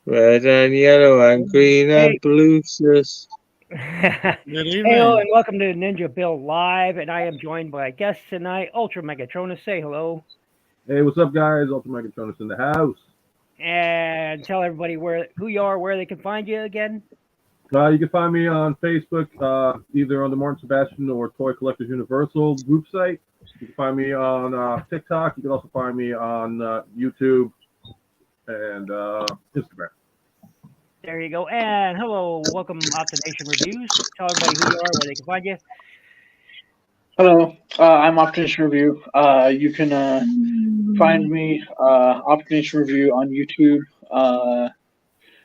Red and yellow and green and blue. Just Good Hello evening. and welcome to NinjaBill Live, and I am joined by guests tonight, Ultra Megatronus. Say hello Hey, what's up, guys? Ultimate Megatronus in the house. and tell everybody who you are, where they can find you again. You can find me on Facebook, either on the Martin Sebastian or Toy Collectors Universal group site. You can find me on TikTok. You can also find me on YouTube and Instagram. There you go. And hello, welcome Optination Reviews. Tell everybody who you are, where they can find you. Hello, I'm Optination Review. You can find me Optination Review on YouTube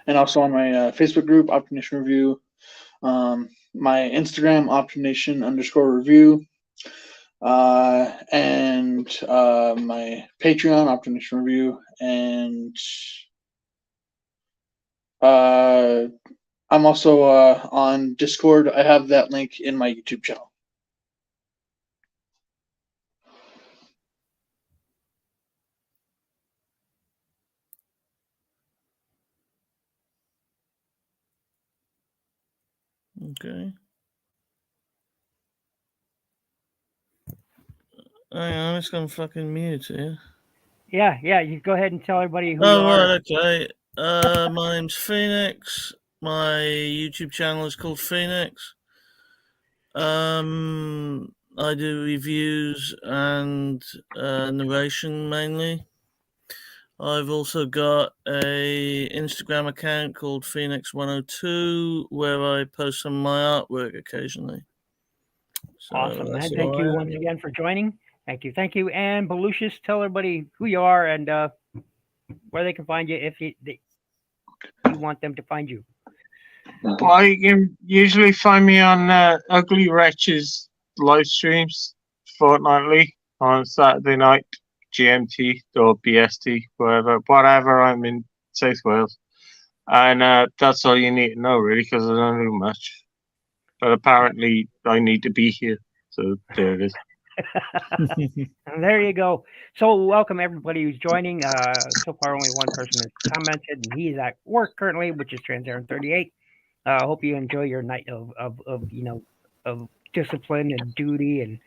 and also on my Facebook group, Optination Review. My Instagram, Optination_review. And my Patreon, Optination Review. And I'm also on Discord. I have that link in my YouTube channel. Okay. I'm just gonna fucking mute here. Yeah, you go ahead and tell everybody who you Oh are. right, okay. My name's Phoenix. My YouTube channel is called Phoenix. I do reviews and narration mainly. I've also got a Instagram account called Phoenix102 where I post some of my artwork occasionally. So Awesome, that's and thank all you I once am. again for joining. Thank you. And Belucius, tell everybody who you are and where they can find you if you want them to find you. well, you can usually find me on Ugly Wretches live streams fortnightly on Saturday night, GMT or BST, whatever. I'm in South Wales, and that's all you need to know, really, because I don't do much. But apparently, I need to be here, so there it is. There you go. So welcome everybody who's joining. So far only one person has commented, and he's at work currently, which is Transaren 38. Hope you enjoy your night of of discipline and duty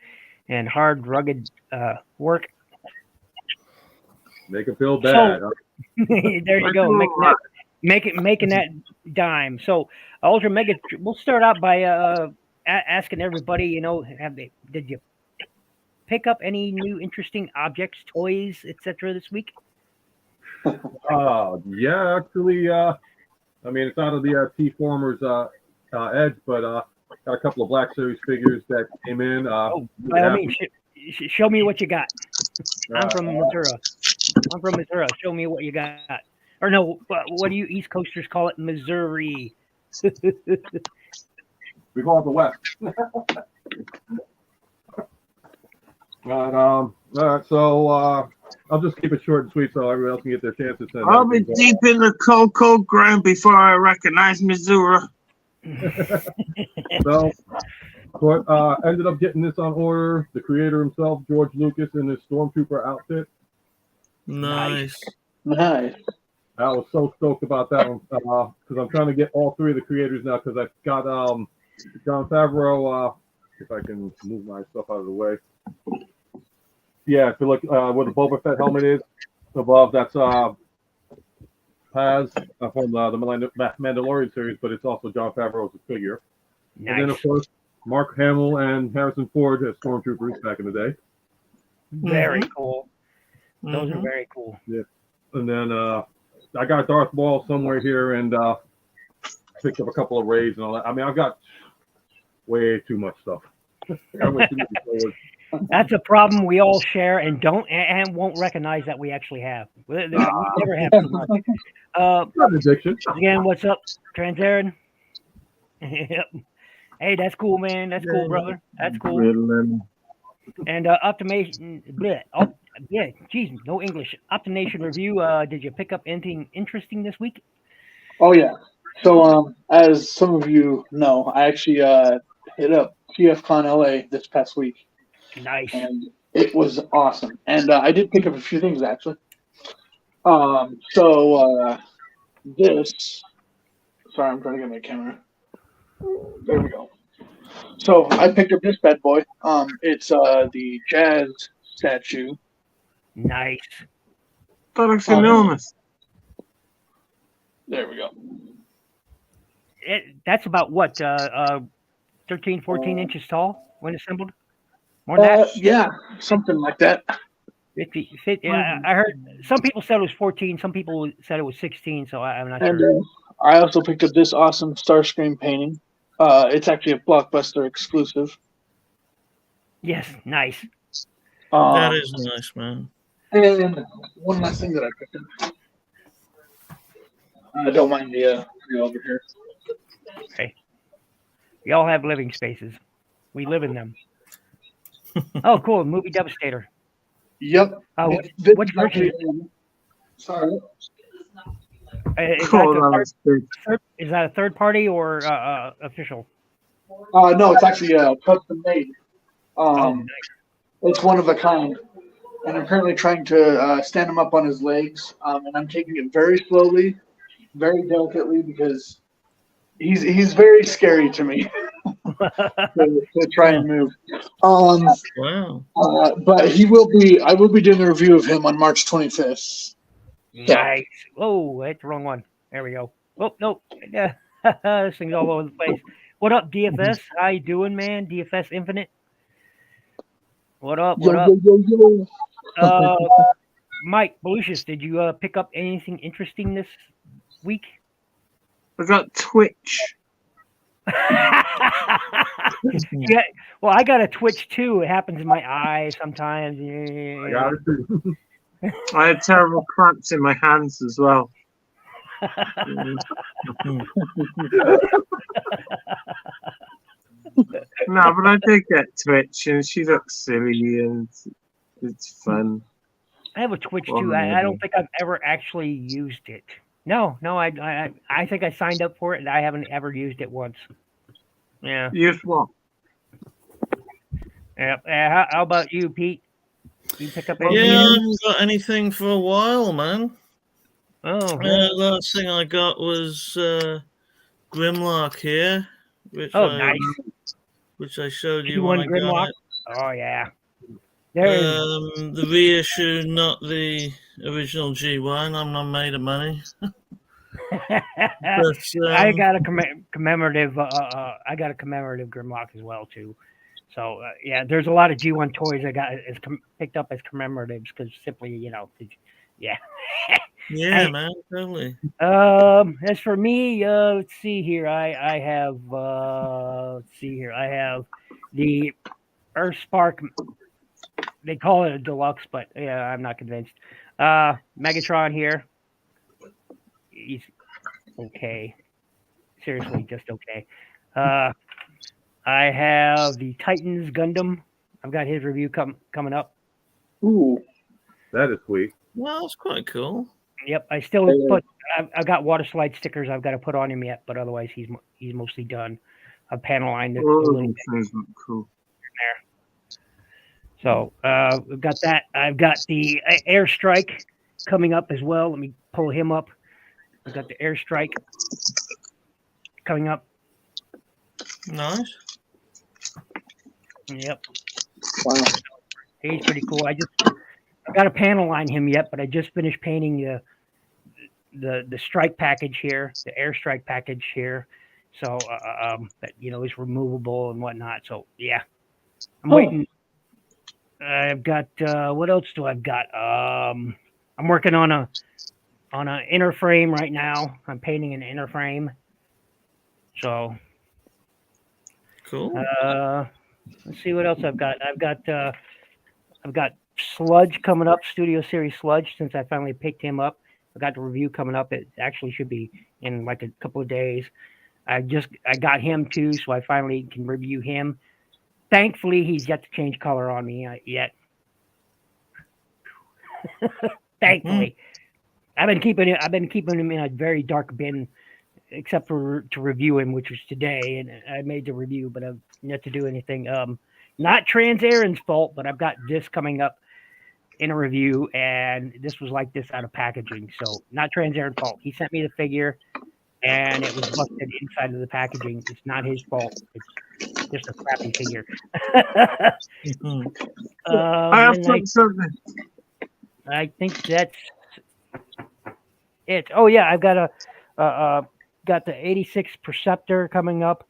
and hard rugged work. Make it feel bad. So there you go, making that dime. So Ultra Mega, we'll start out by asking everybody, did you pick up any new interesting objects, toys, etc. this week? Yeah, actually, I mean, it's out of the T-Formers edge, but got a couple of Black Series figures that came in. By all means, show me what you got. I'm from Missouri. Show me what you got. Or no, what do you East Coasters call it? Missouri. We call it the West. All right, so I'll just keep it short and sweet so everybody else can get their chances. I'll be deep in the cold ground before I recognize Missouri. So, ended up getting this on order. The creator himself, George Lucas, in his Stormtrooper outfit. Nice. Nice. I was so stoked about that one because I'm trying to get all three of the creators now because I've got Jon Favreau. If I can move my stuff out of the way. Yeah, if you look where the Boba Fett helmet is above, that's Paz from the Mandalorian series, but it's also Jon Favreau's figure. Nice. And then, of course, Mark Hamill and Harrison Ford as Stormtroopers back in the day. Very cool. Those are very cool. Yeah. And then I got Darth Maul somewhere here and picked up a couple of Rays and all that. I mean, I've got way too much stuff. That's a problem we all share and won't recognize that we actually have. We never have too much. Not addiction. Again, what's up, Transaren? Hey, that's cool, man. That's cool, brother. That's cool. And Optimation, no English. Optimation Review. Did you pick up anything interesting this week? Oh yeah. So as some of you know, I actually hit up TFCon LA this past week. Nice. And it was awesome. And I did pick up a few things actually. This. Sorry, I'm trying to get my camera. There we go. So I picked up this bad boy. It's the jazz statue. Nice. That looks enormous. There we go. That's about what 13, 14 inches tall when assembled. More than that. Yeah, something like that. 50, I heard some people said it was 14. Some people said it was 16. So I'm not And sure. I also picked up this awesome Starscream painting. It's actually a Blockbuster exclusive. Yes, nice. That is nice, man. And one last thing that I picked up. Don't mind the over here. Okay. We all have living spaces. We live in them. Oh, cool. Movie Devastator. Yep. Which version? Sorry. Is that a third party or official? No, it's actually custom made. Nice. It's one of a kind. And I'm currently trying to stand him up on his legs. And I'm taking it very slowly, very delicately, because he's very scary to me to try and move. Wow. But I will be doing a review of him on March 25th. Nice. Oh, that's the wrong one. There we go. Oh, no. This thing's all over the place. What up, DFS? How you doing, man? DFS Infinite? What up? What up? Mike Belushis, did you pick up anything interesting this week? I got Twitch. Yeah, well, I got a Twitch too. It happens in my eye sometimes. I got it too. I had terrible cramps in my hands as well. No, but I did get Twitch, and she looks silly, and it's fun. I have a Twitch too. I don't think I've ever actually used it. No, I think I signed up for it, and I haven't ever used it once. Yeah. Use what? Yeah. How about you, Pete? You pick up anything? Yeah, I haven't got anything for a while, man. Oh. Last thing I got was Grimlock here, which nice. Which I showed you when I Grimlock? got it. Oh yeah. The reissue, not the original G1. I'm not made of money. But, I got a commemorative. I got a commemorative Grimlock as well too. So yeah, there's a lot of G1 toys I got picked up as commemoratives because simply, yeah. Yeah, man, totally. As for me, let's see here. I have I have the Earthspark. They call it a deluxe, but yeah, I'm not convinced. Megatron here. He's okay. Seriously, just okay. I have the Titans Gundam. I've got his review coming up. Ooh, that is sweet. Well, that's quite cool. Yep, I still I've got water slide stickers I've got to put on him yet, but otherwise he's mostly done. I've panel lined it a little bit. Cool. There. So we've got that. I've got the Airstrike coming up as well. Let me pull him up. I've got the Airstrike coming up. Nice. Yep. Wow. He's pretty cool. I got to panel line him yet, but I just finished painting the strike package here, the Airstrike package here. So that is removable and whatnot. So yeah, I'm waiting. I've got what else do I've got? I'm working on an inner frame right now. I'm painting an inner frame. So cool. Let's see what else I've got. I've got Sludge coming up, Studio Series Sludge, since I finally picked him up. I got the review coming up. It actually should be in like a couple of days. I got him too, so I finally can review him. Thankfully, he's yet to change color on me yet. Thankfully, I've been keeping him in a very dark bin, except for to review him, which was today, and I made the review, but I've yet to do anything. Not Trans Aaron's fault, but I've got this coming up. in a review, and this was like this out of packaging. So not Transaren's fault. He sent me the figure, and it was busted inside of the packaging. It's not his fault. It's just a crappy figure. I have and something. I think that's it. Oh yeah, I've got got the 86 Perceptor coming up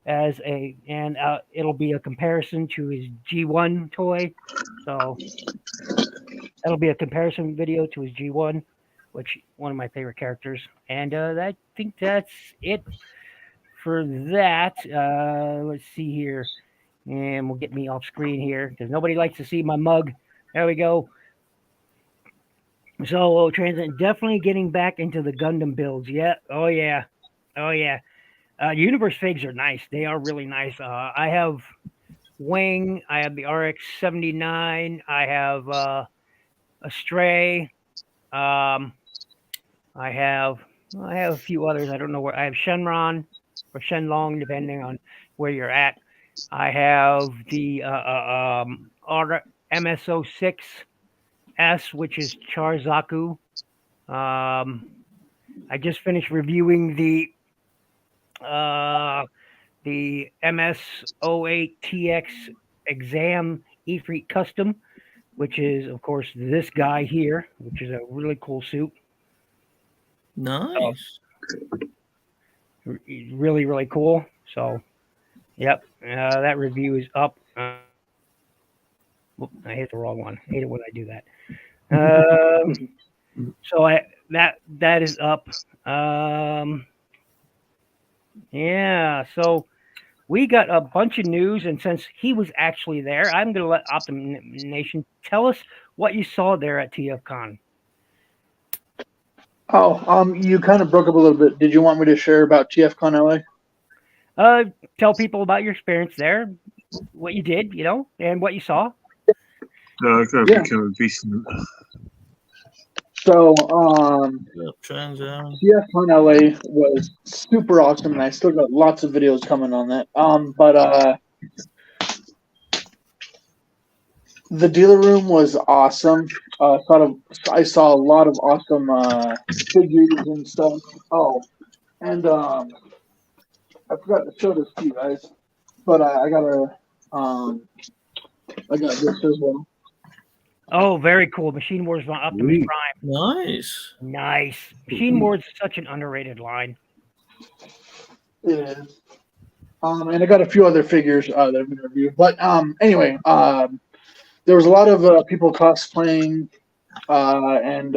as and it'll be a comparison to his G1 toy. So that'll be a comparison video to his G1, which one of my favorite characters. And I think that's it for that. Let's see here, and we'll get me off screen here because nobody likes to see my mug. There we go. So Transient definitely getting back into the Gundam builds. Yeah. Oh yeah. Oh yeah. Universe figs are nice. They are really nice. I have Wing. I have the RX-79. I have a Stray. I have a few others. I don't know where. I have Shenron or Shenlong, depending on where you're at. I have the MSO6S, which is Charzaku. I just finished reviewing the MS08TX Exam Efreet Custom, which is, of course, this guy here, which is a really cool suit. Nice. Really, really cool. So, yep, that review is up. I hit the wrong one. I hate it when I do that. So that is up. Yeah, so we got a bunch of news, and since he was actually there, I'm going to let Optim Nation tell us what you saw there at TFCon. Oh, you kind of broke up a little bit. Did you want me to share about TFCon LA? Tell people about your experience there, what you did, and what you saw. I gotta become a beast. So, TFCon LA was super awesome, and I still got lots of videos coming on that. But the dealer room was awesome. I saw a lot of awesome figures and stuff. Oh, and I forgot to show this to you guys, but I got this as well. Oh, very cool. Machine Wars Optimus Prime. Nice. Nice. Machine Wars is such an underrated line. It is. And I got a few other figures that I'm going to review. But anyway, there was a lot of people cosplaying, and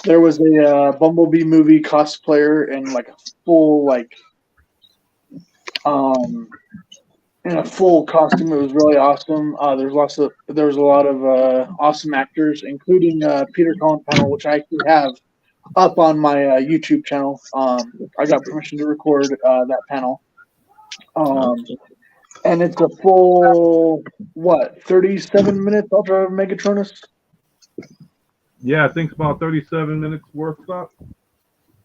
there was a Bumblebee movie cosplayer in like a full in a full costume. It was really awesome. There was a lot of awesome actors, including Peter Cullen panel, which I actually have up on my YouTube channel. I got permission to record that panel. And it's a full 37 minutes Ultra Megatronus? Yeah, I think it's about 37 minutes worth of.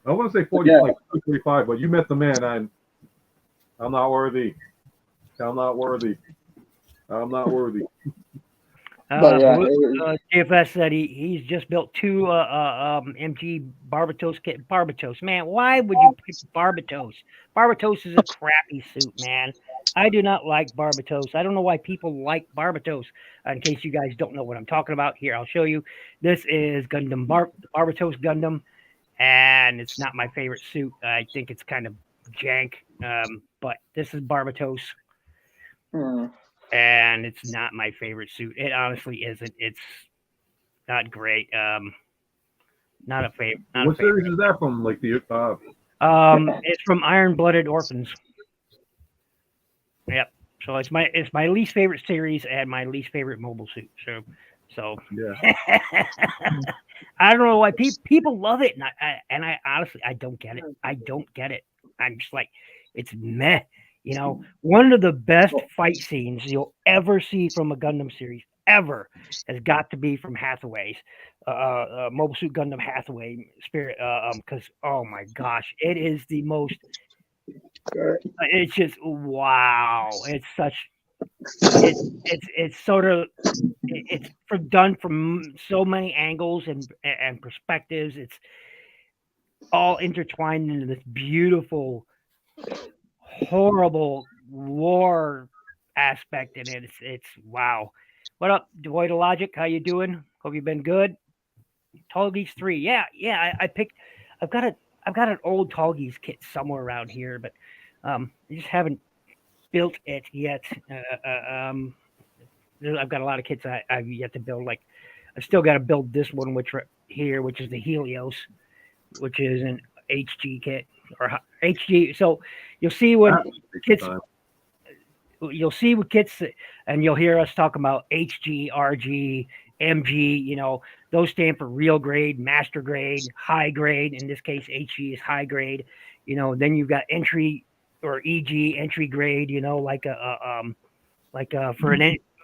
I want to say 40, like 45, but you met the man. I'm not worthy. I'm not worthy. DFS said he's just built two MG Barbatos. Man, why would you pick Barbatos? Barbatos is a crappy suit, man. I do not like Barbatos. I don't know why people like Barbatos. In case you guys don't know what I'm talking about, here I'll show you. This is Gundam Barbatos Gundam, and it's not my favorite suit. I think it's kind of jank, but this is Barbatos. And it's not my favorite suit. It honestly isn't. It's not great. Not a favorite. What series is that from? Like the it's from Iron Blooded Orphans. Yep. So it's my least favorite series and my least favorite mobile suit. So yeah. I don't know why people love it, and I honestly I don't get it. I'm just like, it's meh. One of the best fight scenes you'll ever see from a Gundam series ever has got to be from Hathaway's Mobile Suit Gundam Hathaway Spirit. Because oh my gosh, it is the most. It's just wow. It's such. It's sort of. it's done from so many angles and perspectives. It's all intertwined into this beautiful, horrible war aspect in it. It's wow. What up, Devoid of Logic? How you doing? Hope you've been good. Tallgeese 3. Yeah. I've got an old Tallgeese kit somewhere around here, but I just haven't built it yet. I've got a lot of kits I've yet to build. Like I've still got to build this one, which is the Helios, which is an HG kit or HG. So you'll see when kits. You'll see with kits, and you'll hear us talk about HG, RG, MG. Those stand for real grade, master grade, high grade. In this case, HG is high grade. Then you've got entry or EG, entry grade.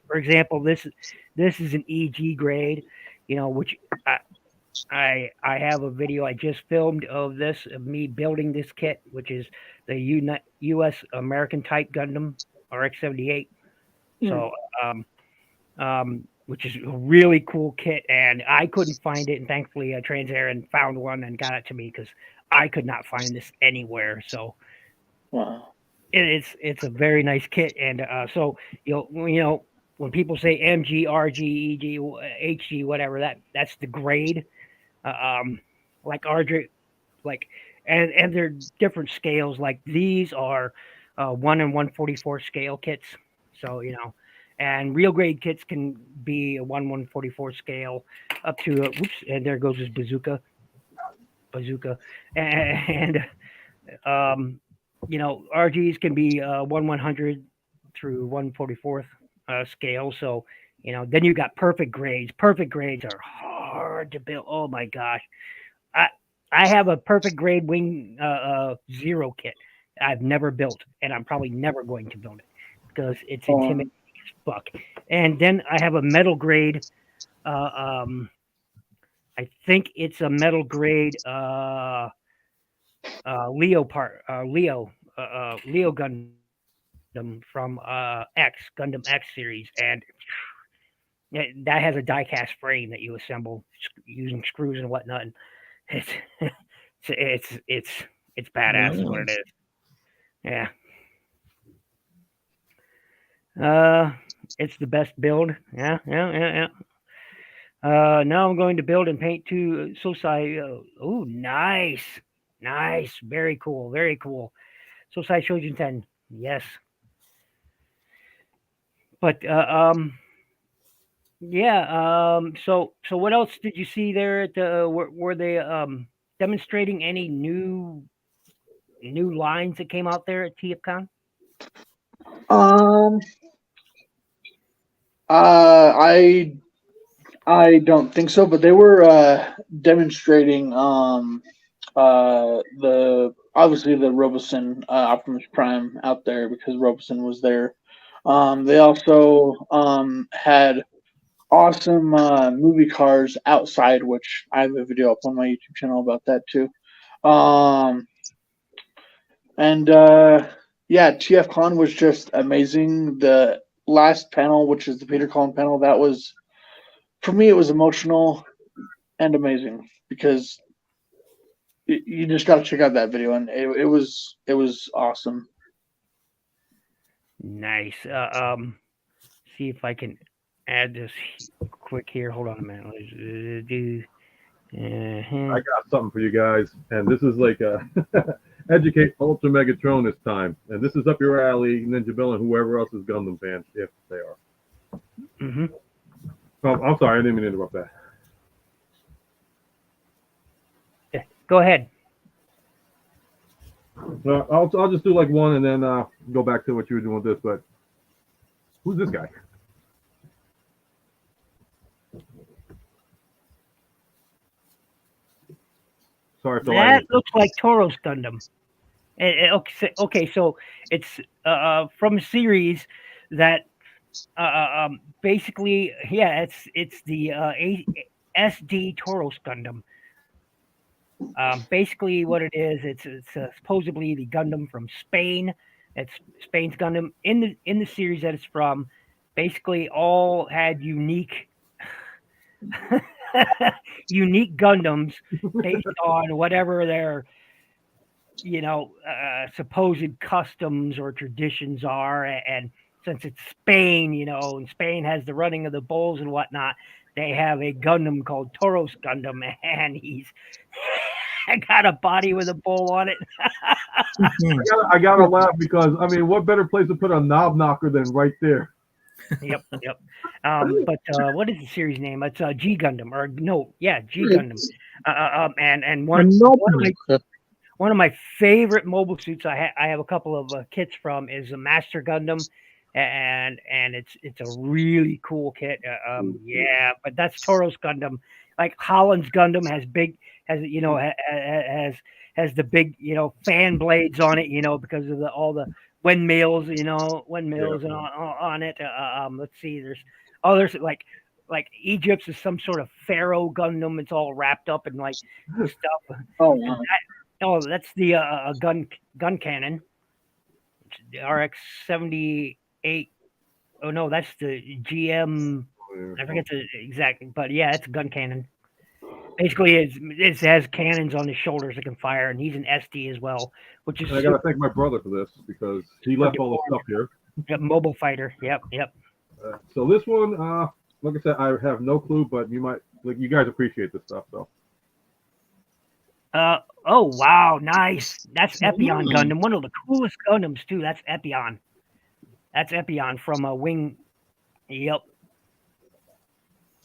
For example, this is an EG grade. Which I have a video I just filmed of me building this kit, which is the U.S. American type Gundam RX-78. So, which is a really cool kit, and I couldn't find it, and thankfully Transair found one and got it to me because I could not find this anywhere. So, Wow. It's a very nice kit, and so when people say MG, RG, EG, HG, whatever, that's the grade. Like RG, and they're different scales. Like these are 1 and 144 scale kits. So and real grade kits can be a 1/144 scale up to and there goes his bazooka, and RGs can be 1/100 through 1/44 scale. So then you got perfect grades. Perfect grades are hard to build. Oh my gosh, I have a perfect grade wing 0 kit. I've never built, and I'm probably never going to build it because it's intimidating as fuck. And then I have a metal grade. I think it's a metal grade Leo Gundam from Gundam X series, and that has a die-cast frame that you assemble using screws and whatnot. And it's badass is what it is. Yeah. It's the best build. Yeah. Now I'm going to build and paint to Sosai. Oh, nice. Very cool. Sosai Shojin 10. Yes. But yeah. So what else did you see there at the? Were they demonstrating any new lines that came out there at TFCon? I don't think so, but they were demonstrating obviously the Roboson Optimus Prime out there because Roboson was there. They also had awesome movie cars outside, which I have a video up on my YouTube channel about that too. Yeah, TFCon was just amazing. The last panel, which is the Peter Cullen panel, that was, for me, it was emotional and amazing because you just got to check out that video, and it was awesome. Nice. See if I can add this quick here. Hold on a minute. Let's do. I got something for you guys, and this is like a educate Ultra Megatron this time, and this is up your alley, NinjaBill, and whoever else is Gundam fans, if they are. Mm-hmm. Oh, I'm sorry, I didn't mean to interrupt that. Yeah, go ahead. I'll just do like one, and then go back to what you were doing with this. But who's this guy? Sorry for that looks like Toro's Gundam. Okay, so it's from a series that basically, yeah, it's the SD Tauros Gundam. Basically, what it is, it's supposedly the Gundam from Spain. It's Spain's Gundam in the series that it's from. Basically, all had unique unique Gundams based on whatever their supposed customs or traditions are. And since it's Spain, and Spain has the running of the bulls and whatnot, they have a Gundam called Tauros Gundam, and he's got a body with a bull on it. I gotta laugh because I mean, what better place to put a knob knocker than right there? Yep. But what is the series name? It's G Gundam, or no, yeah, G Gundam. And one of my favorite mobile suits I have a couple of kits from is a Master Gundam, and it's a really cool kit. Yeah, but that's Tauros Gundam. Like Holland's Gundam has the big fan blades on it, because of all the windmills, and on it. Let's see, there's like Egypt's is some sort of Pharaoh Gundam. It's all wrapped up in like stuff. Oh, wow. Oh, that's the gun cannon, the RX-78. Oh no, that's the GM. I forget the exact, but yeah, it's a gun cannon. Basically, it has cannons on his shoulders that can fire, and he's an SD as well, which is. I gotta thank my brother for this because he left all the stuff here. Yep, mobile fighter. Yep. So this one, like I said, I have no clue, but you guys appreciate this stuff, so. Oh wow, nice. That's Epion Gundam, one of the coolest Gundams too. That's Epion. That's Epion from a Wing. Yep.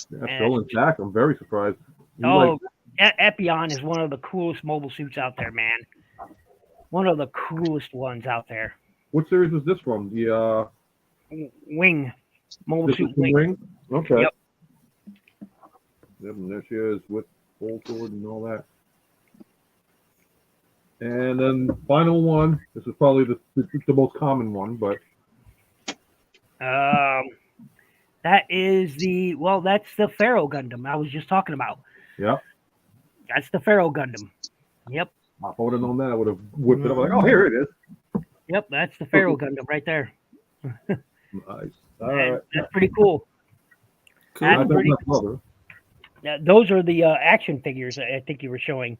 Yeah, still intact. I'm very surprised. Epion is one of the coolest mobile suits out there, man. One of the coolest ones out there. What series is this from? The Wing. Mobile this suit is from Wing. Okay. Yep. And there she is with full sword and all that. And then final one. This is probably the most common one, but that is that's the Pharaoh Gundam I was just talking about. Yep. That's the Pharaoh Gundam. Yep. If I would have known that, I would have whipped it up like, oh, here it is. Yep, that's the Pharaoh Gundam right there. Nice. All right. That's pretty cool. Cool. Those are the action figures I think you were showing.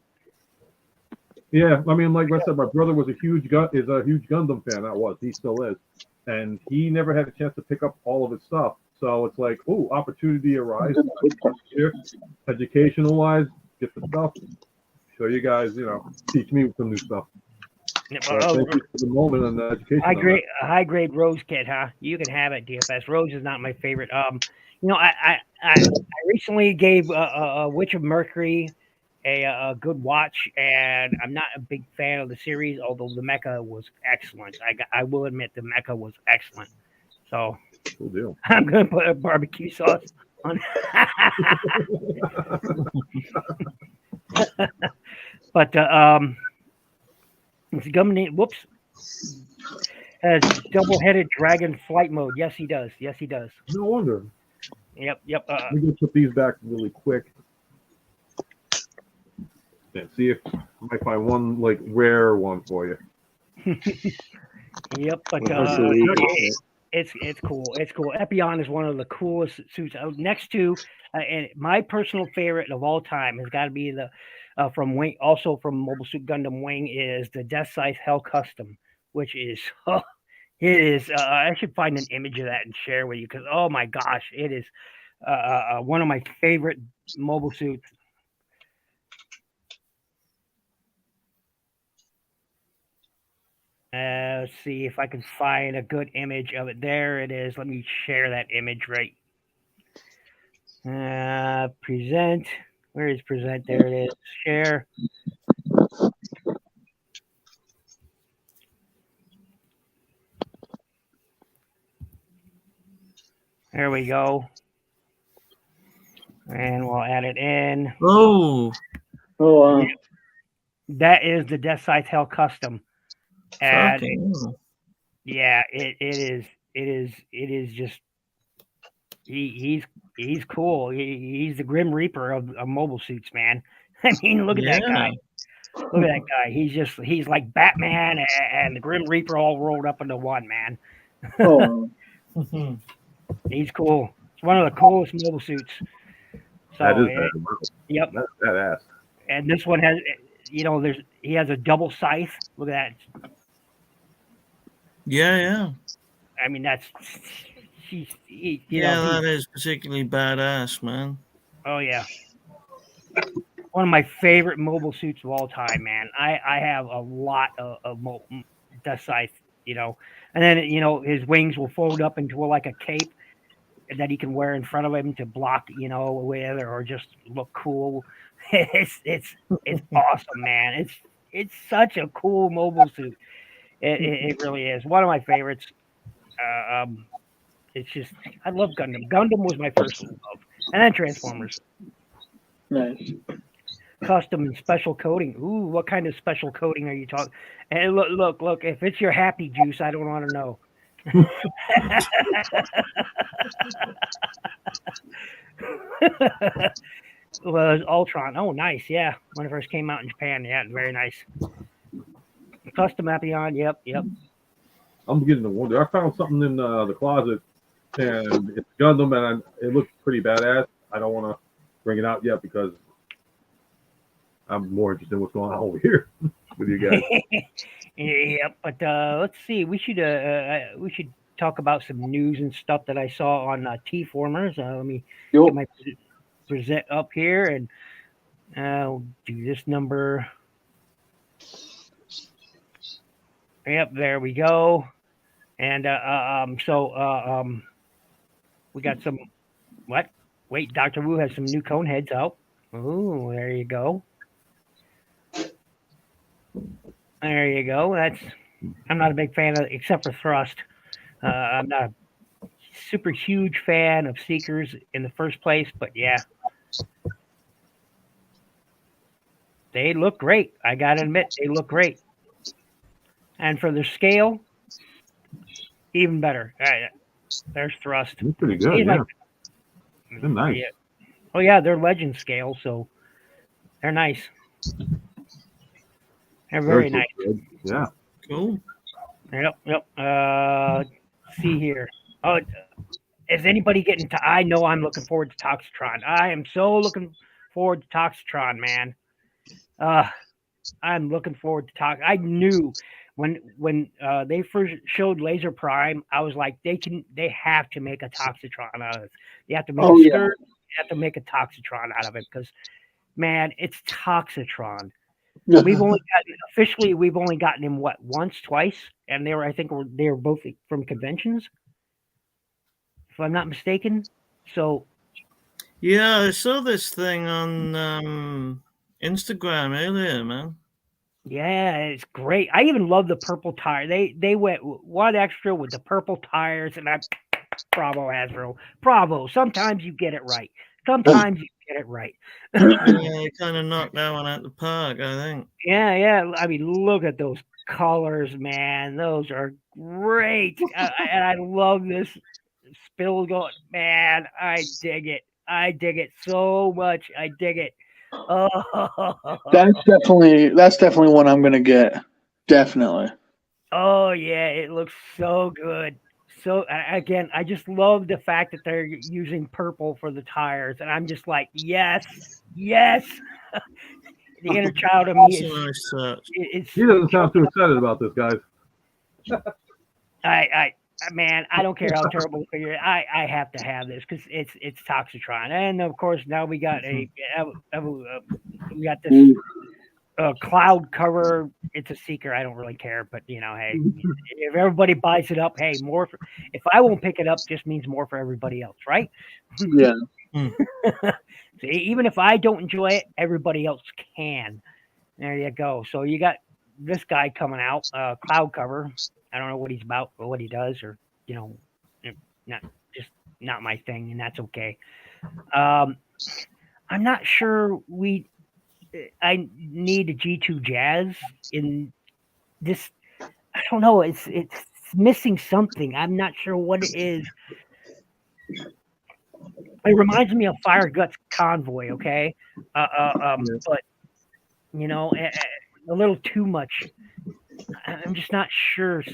Yeah, I mean, like I said, my brother was a huge Gundam fan. He still is, and he never had a chance to pick up all of his stuff. So it's like, oh, opportunity arises here, educational wise, get the stuff, show you guys, teach me some new stuff. Thank you for the moment on the education. High grade Rose kit, huh? You can have it, DFS. Rose is not my favorite. I recently gave Witch of Mercury a good watch, and I'm not a big fan of the series, although the mecha was excellent. I will admit the mecha was excellent. So cool deal. I'm gonna put a barbecue sauce on. But it's Gummy. Whoops. Has double-headed dragon flight mode. Yes, he does. No wonder. Yep. Let me just put these back really quick. And see if I might find one like rare one for you. Yep, but it's cool. It's cool. Epion is one of the coolest suits. Next to, and my personal favorite of all time has got to be the from Wing, also from Mobile Suit Gundam Wing, is the Death Size Hell Custom, which is it is. I should find an image of that and share with you because oh my gosh, it is one of my favorite mobile suits. Let's see if I can find a good image of it. There it is. Let me share that image right. Present. Where is present? There it is. Share. There we go. And we'll add it in. Oh. That is the Death Size Hell Custom. And yeah, it is just he's cool. He's the Grim Reaper of mobile suits, man. I mean, look at that guy. Look at that guy. He's like Batman and the Grim Reaper all rolled up into one, man. Oh. He's cool. It's one of the coolest mobile suits. So That is badass. yep. That's badass. And this one has, he has a double scythe. Look at that. Yeah. I mean, that's That is particularly badass, man. Oh yeah, one of my favorite mobile suits of all time, man. I have a lot of Death Scythe, and then his wings will fold up into like a cape that he can wear in front of him to block, with, or just look cool. It's awesome, man. It's such a cool mobile suit. It really is one of my favorites. It's just I love Gundam. Gundam was my first love, and then Transformers. Nice. Custom and special coating. Ooh, what kind of special coating are you talking? And look. If it's your happy juice, I don't want to know. Was Ultron. Oh, nice. Yeah, when it first came out in Japan. Yeah, very nice. Custom Apion. Yep. I'm beginning to wonder. I found something in the closet, and it's Gundam, and it looks pretty badass. I don't want to bring it out yet because I'm more interested in what's going on over here with you guys. Yep. But let's see. We should talk about some news and stuff that I saw on T-Formers. Let me get my present up here, and I'll do this number. Yep, there we go. And we got some what? Wait, Dr. Wu has some new cone heads out. Ooh, there you go. There you go. I'm not a big fan of, except for Thrust. I'm not a super huge fan of Seekers in the first place, but yeah. They look great. I gotta admit, they look great. And for their scale, even better. All right, there's Thrust. That's pretty good. Yeah. They're nice. Yeah. Oh yeah, they're legend scale, so they're nice. They're very nice. Good. Yeah. Cool. Yep. See here. Oh, is anybody getting to? I know I'm looking forward to Toxitron. I am so looking forward to Toxitron, man. I'm looking forward to Tox. I knew when they first showed Laser Prime, I was like, they have to make a Toxitron out of it. They have to make a skirt. They have to make a Toxitron out of it because, man, it's Toxitron. We've only gotten him once, twice, and I think they were both from conventions, if I'm not mistaken. So, yeah, I saw this thing on Instagram earlier, man. Yeah, it's great. I even love the purple tire. They went one extra with the purple tires, and bravo, Hasbro, bravo. Sometimes you get it right. Sometimes you get it right. Yeah, kind of knocked that one out the park, I think. Yeah. I mean, look at those colors, man. Those are great. And I love this spill going. Man, I dig it. I dig it so much. I dig it. Oh. That's definitely one I'm gonna get. Definitely. Oh yeah, it looks so good. So again, I just love the fact that they're using purple for the tires, and I'm just like, yes. The inner child of me is. He doesn't sound too excited about this, guys. Man, I don't care how terrible the figure is. I have to have this because it's Toxitron, and of course now we got we got this cloud cover. It's a Seeker. I don't really care, but hey, if everybody buys it up, hey, more. If I won't pick it up, just means more for everybody else, right? Yeah. So even if I don't enjoy it, everybody else can. There you go. So you got this guy coming out, cloud cover. I don't know what he's about or what he does, or not my thing, and that's okay. I'm not sure I need a G2 Jazz in this. I don't know. It's missing something. I'm not sure what it is. It reminds me of Fire Guts Convoy. Okay, but a little too much. I'm just not sure.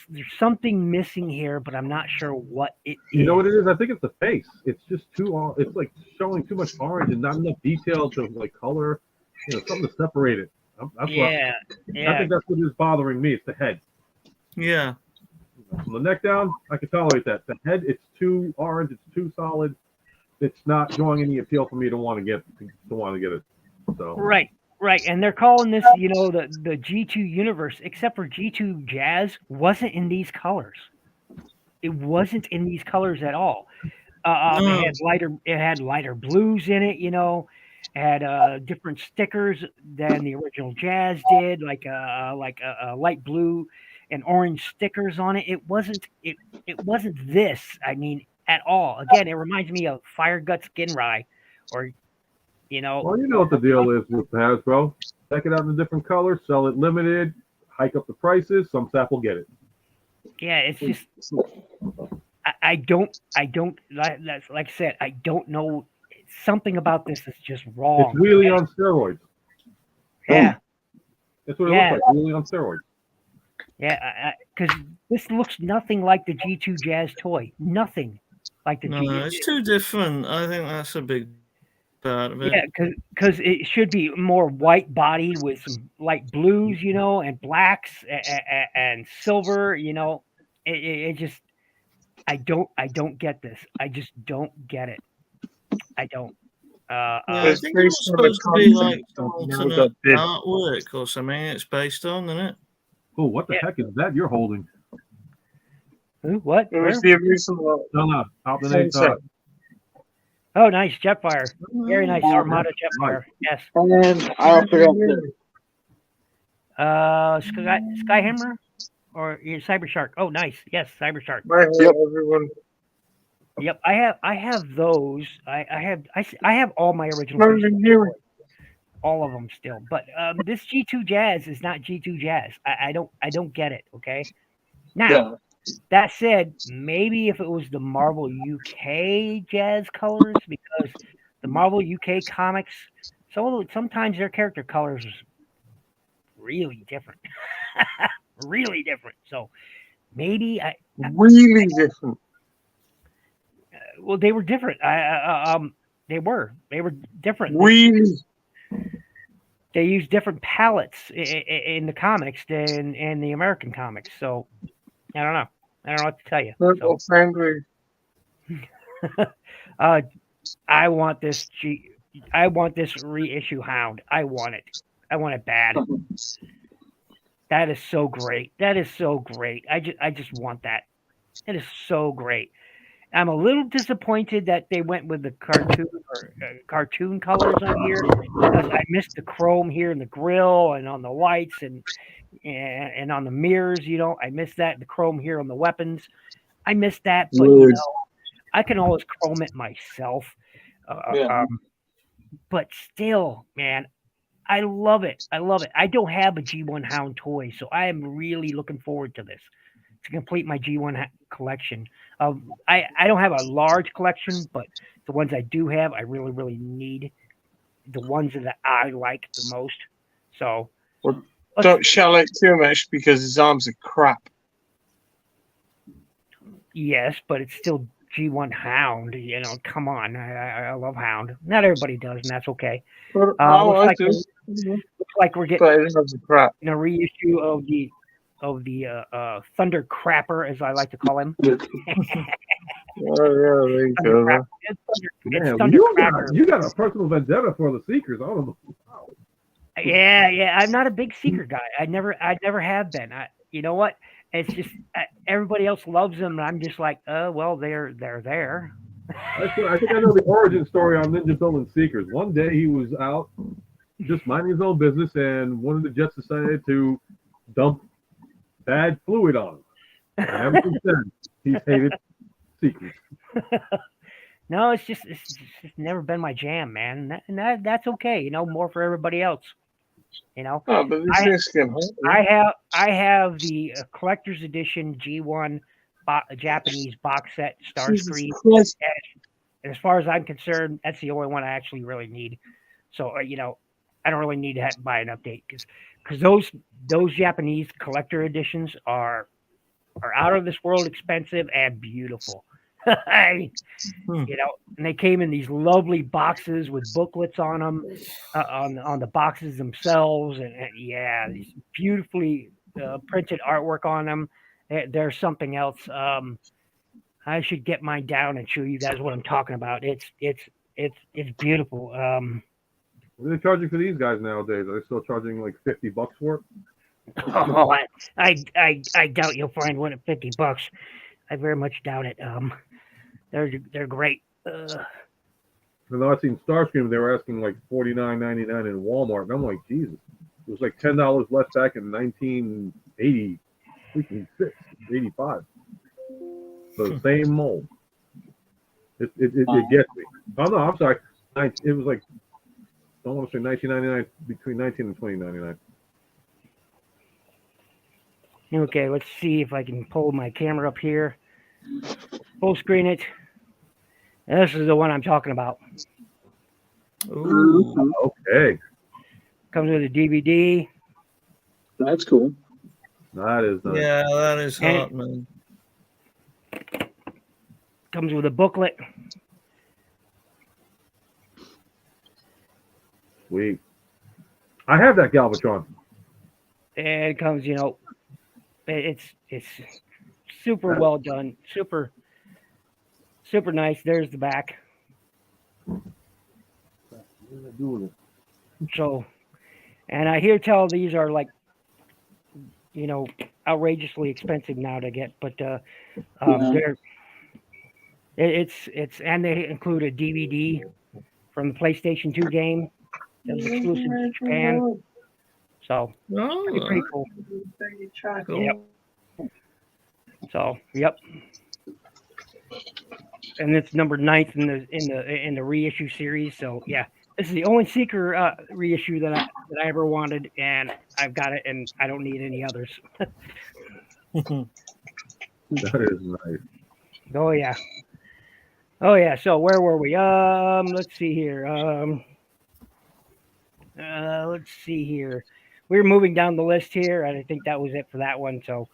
There's something missing here, but I'm not sure what it is. You know what it is? I think it's the face. It's just too. It's like showing too much orange and not enough detail to like color. Something to separate it. That's Yeah, I think that's what is bothering me. It's the head. Yeah. From the neck down, I can tolerate that. The head, it's too orange. It's too solid. It's not drawing any appeal for me to want to get it. So right, and they're calling this, the G2 universe, except for G2 Jazz wasn't in these colors. It wasn't in these colors at all. It had lighter blues in it, It had different stickers than the original Jazz did, like a light blue and orange stickers on it. It wasn't this. I mean, at all. Again, it reminds me of Fire Gut Skin Rye, or Well, you know what the deal is with Hasbro. Check it out in a different color, sell it limited, hike up the prices. Some sap will get it. Yeah, it's just I don't like I said, I don't know. Something about this is just wrong. It's really on steroids. Yeah. That's what it looks like. Really on steroids. Yeah, because this looks nothing like the G2 Jazz toy. Nothing like the G2. No, it's too different. I think that's a big part of it. Yeah, because it should be more white body with some light blues, and blacks and silver. It just I don't get this. I just don't get it. I don't. I think it's supposed to be like alternate artwork or something. It's based on, isn't it? Oh, what the heck is that you're holding? Who? What? It was the original. No. Alternate. Oh, nice Jetfire. Very nice Armada Jetfire. Yes. And I forgot Skyhammer or Cyber Shark. Oh, nice. Yes, Cyber Shark. Yep. Everyone. Yep, I have those. I have all my original. All of them still, but this G2 Jazz is not G2 Jazz. I don't get it. Okay, now that said, maybe if it was the Marvel UK Jazz colors, because the Marvel UK comics, sometimes their character colors is really different, really different. So maybe really different. Well, they were different. They were different. Really. They use different palettes in the comics than in the American comics. So I don't know. I don't know what to tell you. I want this reissue Hound. I want it. I want it bad. That is so great. I just want that. It is so great. I'm a little disappointed that they went with the cartoon colors on here, because I missed the chrome here in the grill and on the lights and on the mirrors. I missed that. The chrome here on the weapons, I missed that. But I can always chrome it myself. But still, man, I love it. I don't have a G1 Hound toy, so I am really looking forward to this to complete my G1 collection. I don't have a large collection, but the ones I do have, I really, really need. The ones that I like the most. So don't shell it too much because his arms are crap. Yes, but it's still G1 Hound. Come on. I love Hound. Not everybody does, and that's okay. Looks like we're getting a reissue of the Thunder Crapper, as I like to call him. There you go. You got a personal vendetta for the Seekers. I don't know. Yeah. I'm not a big Seeker guy. I never have been. You know what? It's just everybody else loves them, and I'm just like, well, they're there. I think I know the origin story on NinjaBill and Seekers. One day he was out just minding his own business, and one of the jets decided to dump bad fluid on him. And ever since then, he's hated Seekers. No, it's just never been my jam, man. And that's okay. More for everybody else. Oh, but this can I have the collector's edition G1 Japanese box set Starscream. And as far as I'm concerned, that's the only one I actually really need. So I don't really need to buy an update because those Japanese collector editions are out of this world expensive and beautiful. I mean, and they came in these lovely boxes with booklets on them, on the boxes themselves, and yeah, these beautifully printed artwork on them. There's something else. I should get mine down and show you guys what I'm talking about. It's beautiful. What are they charging for these guys nowadays? Are they still charging like $50 for it? Oh, I doubt you'll find one at $50. I very much doubt it. They're great. I know I've seen Starscream. They were asking like $49.99 in Walmart, and I'm like, Jesus, it was like $10 less back in 1980, 85. So the same mold. It gets me. Oh no, I'm sorry. It was like, I don't want to say 1999, between 19 and 20.99. Okay, let's see if I can pull my camera up here. Full screen it. And this is the one I'm talking about. Ooh. Okay. Comes with a DVD. That's cool. That is nice. Yeah, that is hot, man. Comes with a booklet. Sweet. I have that Galvatron. And it comes, it's super well done. Super nice. There's the back. So, and I hear tell these are like, outrageously expensive now to get, but they're it's and they include a DVD from the PlayStation 2 game that was exclusive to Japan. So pretty cool. Cool. Yep. So yep. And it's number 9th in the reissue series. So yeah, this is the only Seeker reissue that I ever wanted, and I've got it, and I don't need any others. That is nice. Oh yeah. So where were we? Let's see here. We were moving down the list here, and I think that was it for that one. So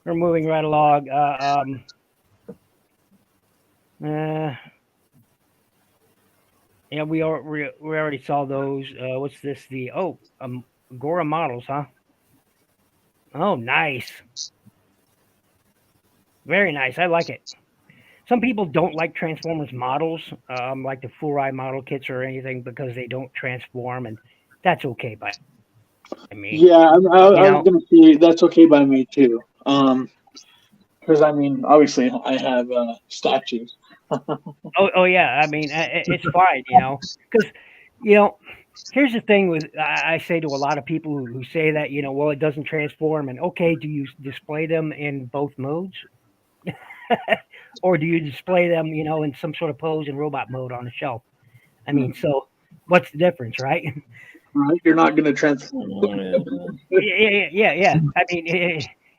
we're moving right along. Yeah, we already saw those. What's this? Agora models, huh? Oh, nice. Very nice. I like it. Some people don't like Transformers models, like the Furai model kits or anything, because they don't transform, and that's okay by me. Yeah, I was going to say that's okay by me too. Because obviously I have statues. Oh yeah. It's fine, because here's the thing with I say to a lot of people who say that well, it doesn't transform, and okay, do you display them in both modes? Or do you display them, in some sort of pose and robot mode on the shelf? So what's the difference, right? Right, you're not going to transform. Yeah.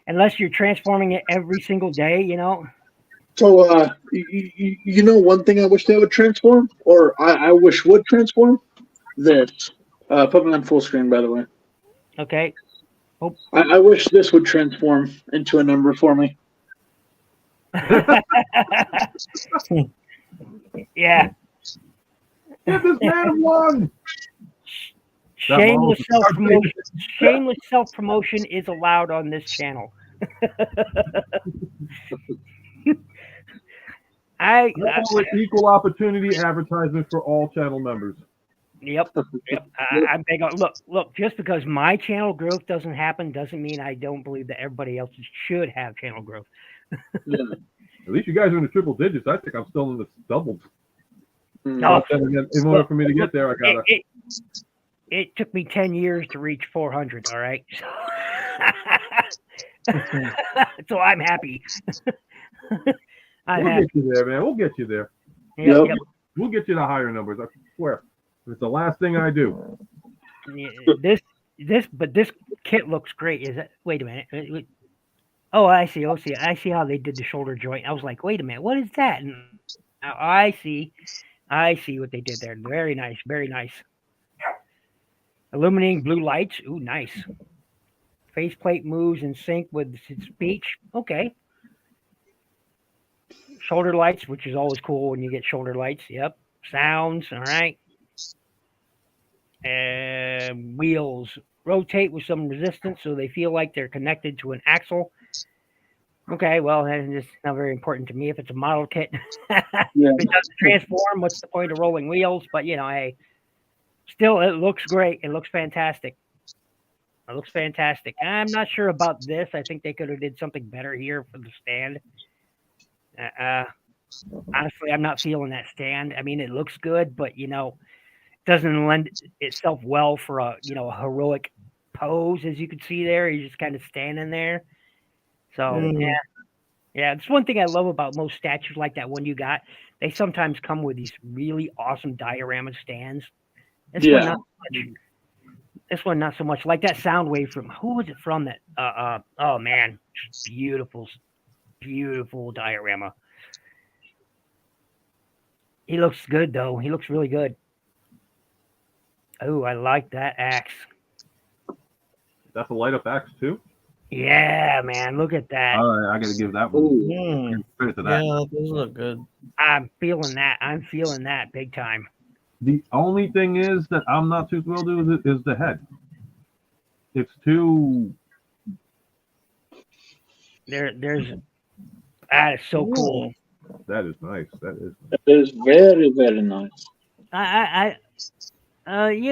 Unless you're transforming it every single day, So, one thing I wish they would transform, or I wish would transform, this. Put me on full screen, by the way. Okay. Oh. I wish this would transform into a number for me. Yeah. Get this man one. Shameless self-promotion is allowed on this channel. Equal opportunity advertisement for all channel members. Yep. I'm big on look. Just because my channel growth doesn't happen doesn't mean I don't believe that everybody else should have channel growth. Yeah. At least you guys are in the triple digits. I think I'm still in the doubles. No, in order for me to get there, I gotta. It took me 10 years to reach 400. All right. So I'm happy. We'll get you there, man. We'll get you there. Yep. We'll get you the higher numbers. I swear. It's the last thing I do. This kit looks great. Is it? Wait a minute. Oh, I see. I see how they did the shoulder joint. I was like, wait a minute, what is that? And now I see what they did there. Very nice. Very nice. Illuminating blue lights. Ooh, nice. Faceplate moves in sync with speech. Okay. Shoulder lights, which is always cool when you get shoulder lights. Yep. Sounds. All right. Wheels rotate with some resistance so they feel like they're connected to an axle. Okay, well, that's not very important to me if it's a model kit. Yeah. If it doesn't transform, what's the point of rolling wheels? But, hey, still, it looks great. It looks fantastic. It looks fantastic. I'm not sure about this. I think they could have did something better here for the stand. Honestly, I'm not feeling that stand. I mean, it looks good, but, doesn't lend itself well for a heroic pose, as you can see there. He's just kind of standing there. So yeah, it's one thing I love about most statues like that one you got. They sometimes come with these really awesome diorama stands. This one not so much. This one not so much. Like that sound wave from who was it from? That oh man, beautiful diorama. He looks good though. He looks really good. Oh, I like that axe. That's a light up axe too. Yeah, man, look at that. I got to give that one Ooh. credit to that. Yeah, those look good. I'm feeling that. I'm feeling that big time. The only thing is that I'm not too thrilled with is the head. It's too. There's that is so cool. That is nice. That is. That is very, very nice. Yeah,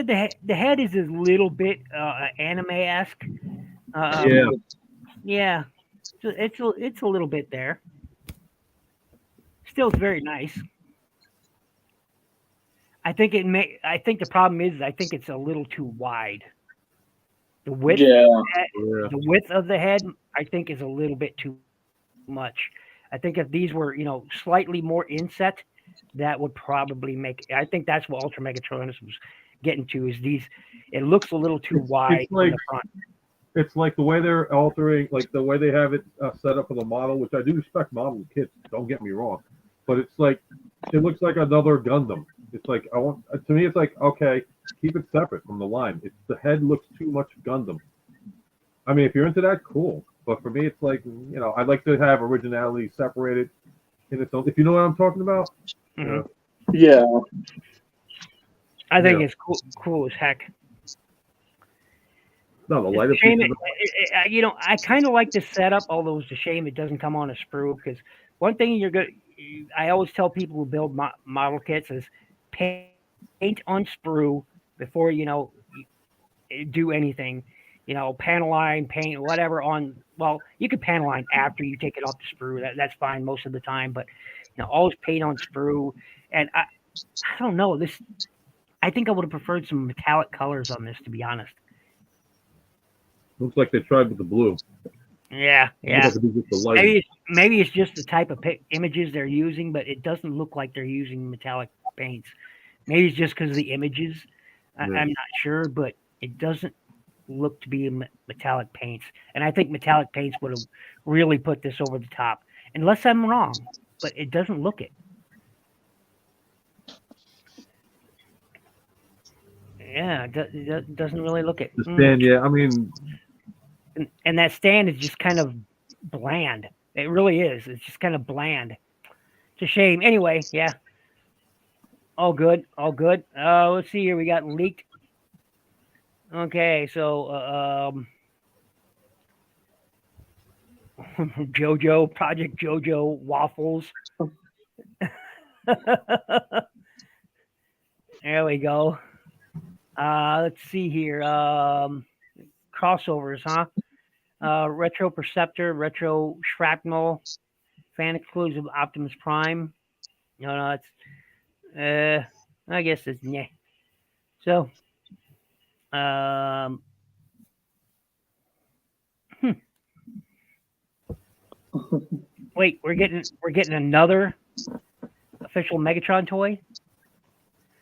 the head is a little bit anime-esque. Yeah. Yeah, so it's a little bit there. Still, it's very nice. I think the problem is I think it's a little too wide. The width, the width of the head, I think, is a little bit too much. I think if these were, slightly more inset, that would probably make. I think that's what Ultra Megatronus was getting to. Is these? It looks a little too wide in the front. It's like the way they're altering, like the way they have it set up for the model, which I do respect model kits. Don't get me wrong, but it's like it looks like another Gundam. It's like to me, it's like okay, keep it separate from the line. The head looks too much Gundam. I mean, if you're into that, cool. But for me, it's like I'd like to have originality separated in its own. If you know what I'm talking about. Mm-hmm. Yeah. I think it's cool as heck. No, the light. Shame I kind of like the setup, although it's a shame it doesn't come on a sprue. Because one thing I always tell people who build model kits is paint on sprue before you do anything. Panel line, paint, whatever on. Well, you could panel line after you take it off the sprue. That's fine most of the time, but always paint on sprue. And I don't know this. I think I would have preferred some metallic colors on this, to be honest. Looks like they tried with the blue. Yeah. Maybe it's just the type of images they're using, but it doesn't look like they're using metallic paints. Maybe it's just because of the images. I'm not sure, but it doesn't look to be metallic paints. And I think metallic paints would have really put this over the top. Unless I'm wrong, but it doesn't look it. Yeah, it doesn't really look it. The stand, yeah. I mean, and that stand is just kind of bland. It really is. It's just kind of bland. It's a shame. Anyway, yeah. All good. Let's see here. We got leaked. Okay, so Project JoJo waffles. There we go. Let's see here. Crossovers, huh? Retro Perceptor, Retro Shrapnel, fan exclusive Optimus Prime. No, it's I guess it's yeah. So wait, we're getting another official Megatron toy?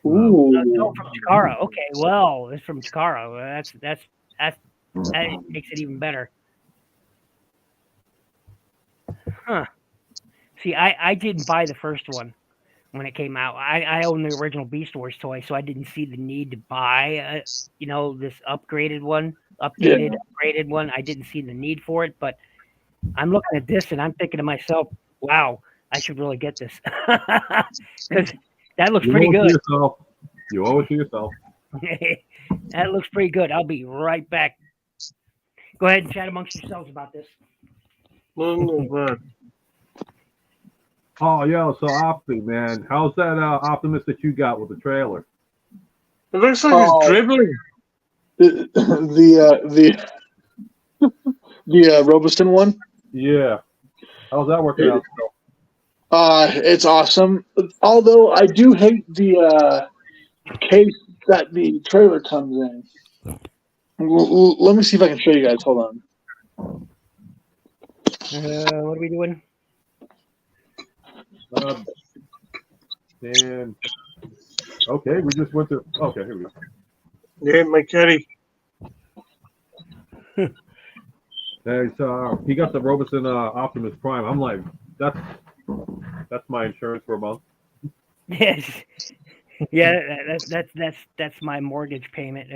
Ooh. No, from Takara. Okay, well, it's from Takara. That makes it even better. Huh. See, I didn't buy the first one when it came out. I own the original Beast Wars toy, so I didn't see the need to buy this upgraded one, upgraded one. I didn't see the need for it, but I'm looking at this and I'm thinking to myself, wow, I should really get this because that looks pretty good. You owe it to yourself. That looks pretty good. I'll be right back. Go ahead and chat amongst yourselves about this. Oh, yeah, so Opti, man. How's that Optimus that you got with the trailer? it looks like it's dribbling. The Robuston one. Yeah. How's that working out? It's awesome. Although I do hate the case that the trailer comes in. Let me see if I can show you guys. Hold on. What are we doing? And okay, we just went to. Okay, here we go. Yeah, my caddy. He got the Robertson Optimus Prime. I'm like, that's my insurance for a month. Yes. Yeah, that's my mortgage payment.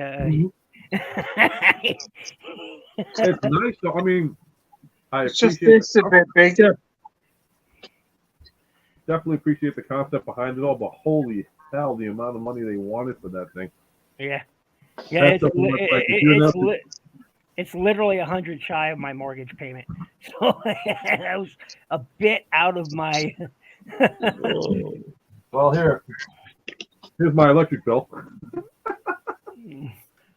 It's nice though. I mean, It's just this a bit bigger. Definitely appreciate the concept behind it all, but holy hell, the amount of money they wanted for that thing. Yeah. Yeah, it's literally 100 shy of my mortgage payment. So that was a bit out of my. Well, here's my electric bill.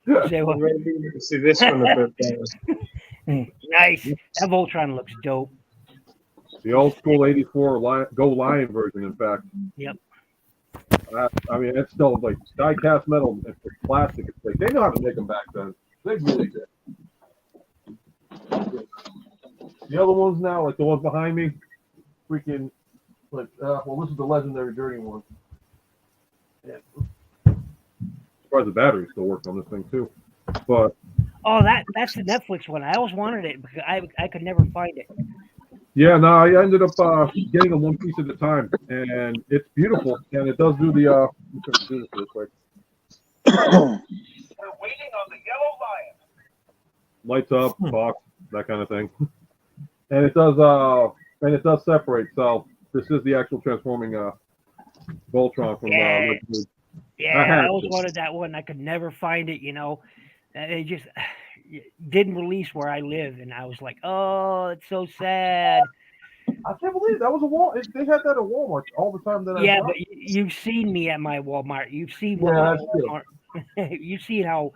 See this one a bit better. Nice. That Voltron looks dope. The old school '84 Go Lion version, in fact. Yep. I mean, it's still like die-cast metal. It's plastic. It's like they know how to make them back then. They really did. The other ones now, like the ones behind me, freaking like. Well, this is the legendary Journey one. Yeah. Surprised the battery still works on this thing too. But that's the Netflix one. I always wanted it because I could never find it. yeah, no, I ended up getting them one piece at a time, and it's beautiful, and it does do the. Let me do this real quick. We're waiting on the yellow lion. Lights up, box, that kind of thing, and it does separate. So this is the actual transforming Voltron from. I always wanted that one. I could never find it. It just didn't release where I live, and I was like, "Oh, it's so sad." I can't believe that was a wall. They had that at Walmart all the time. But you've seen me at my Walmart. You've seen Walmart. You've seen how,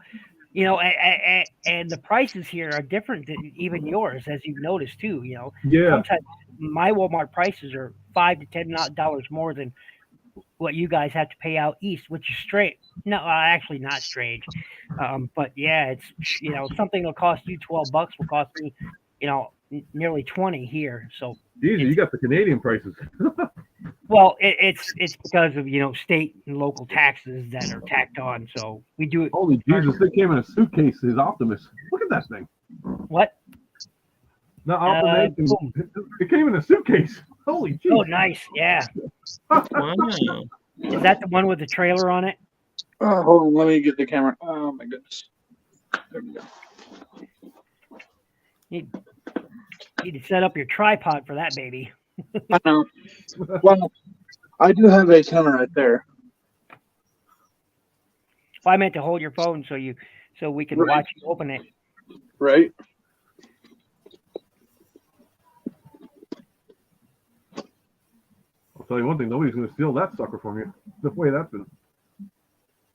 and the prices here are different than even yours, as you've noticed too. Yeah. Sometimes my Walmart prices are $5 to $10 more than what you guys have to pay out east, which is straight. No, actually not strange. But yeah, it's something that'll cost you $12 will cost me, nearly 20 here. So Jesus, you got the Canadian prices. Well, it's because of state and local taxes that are tacked on. So we do it. Holy Jesus! They came in a suitcase. His Optimus. Look at that thing. What? No, Optimus. It came in a suitcase. Holy Jesus! Oh, nice. Yeah. Wow. Is that the one with the trailer on it? Hold on, let me get the camera. Oh my goodness. There we go. You need to set up your tripod for that baby. I know. Well, I do have a camera right there. Well, I meant to hold your phone so we can watch you open it. Right. I'll tell you one thing. Nobody's going to steal that sucker from you. The way that's been.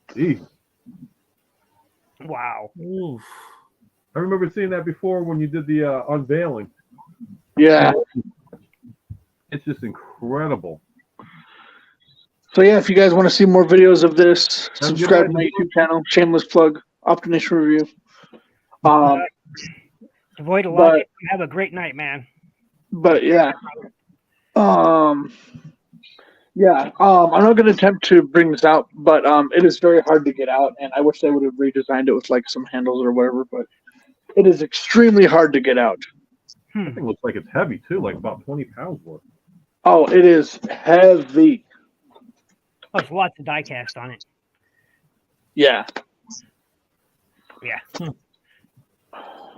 Jeez. Wow. Oof. I remember seeing that before when you did the unveiling. Yeah. It's just incredible. So yeah, if you guys want to see more videos of this, subscribe to my YouTube channel. Shameless plug. Optination review. Avoid a lot. Have a great night, man. But yeah. I'm not going to attempt to bring this out, but it is very hard to get out, and I wish they would have redesigned it with like some handles or whatever. But it is extremely hard to get out. That thing looks like it's heavy too, like about 20 pounds worth. Oh, it is heavy. Plus, lots of die cast on it. Yeah. Yeah.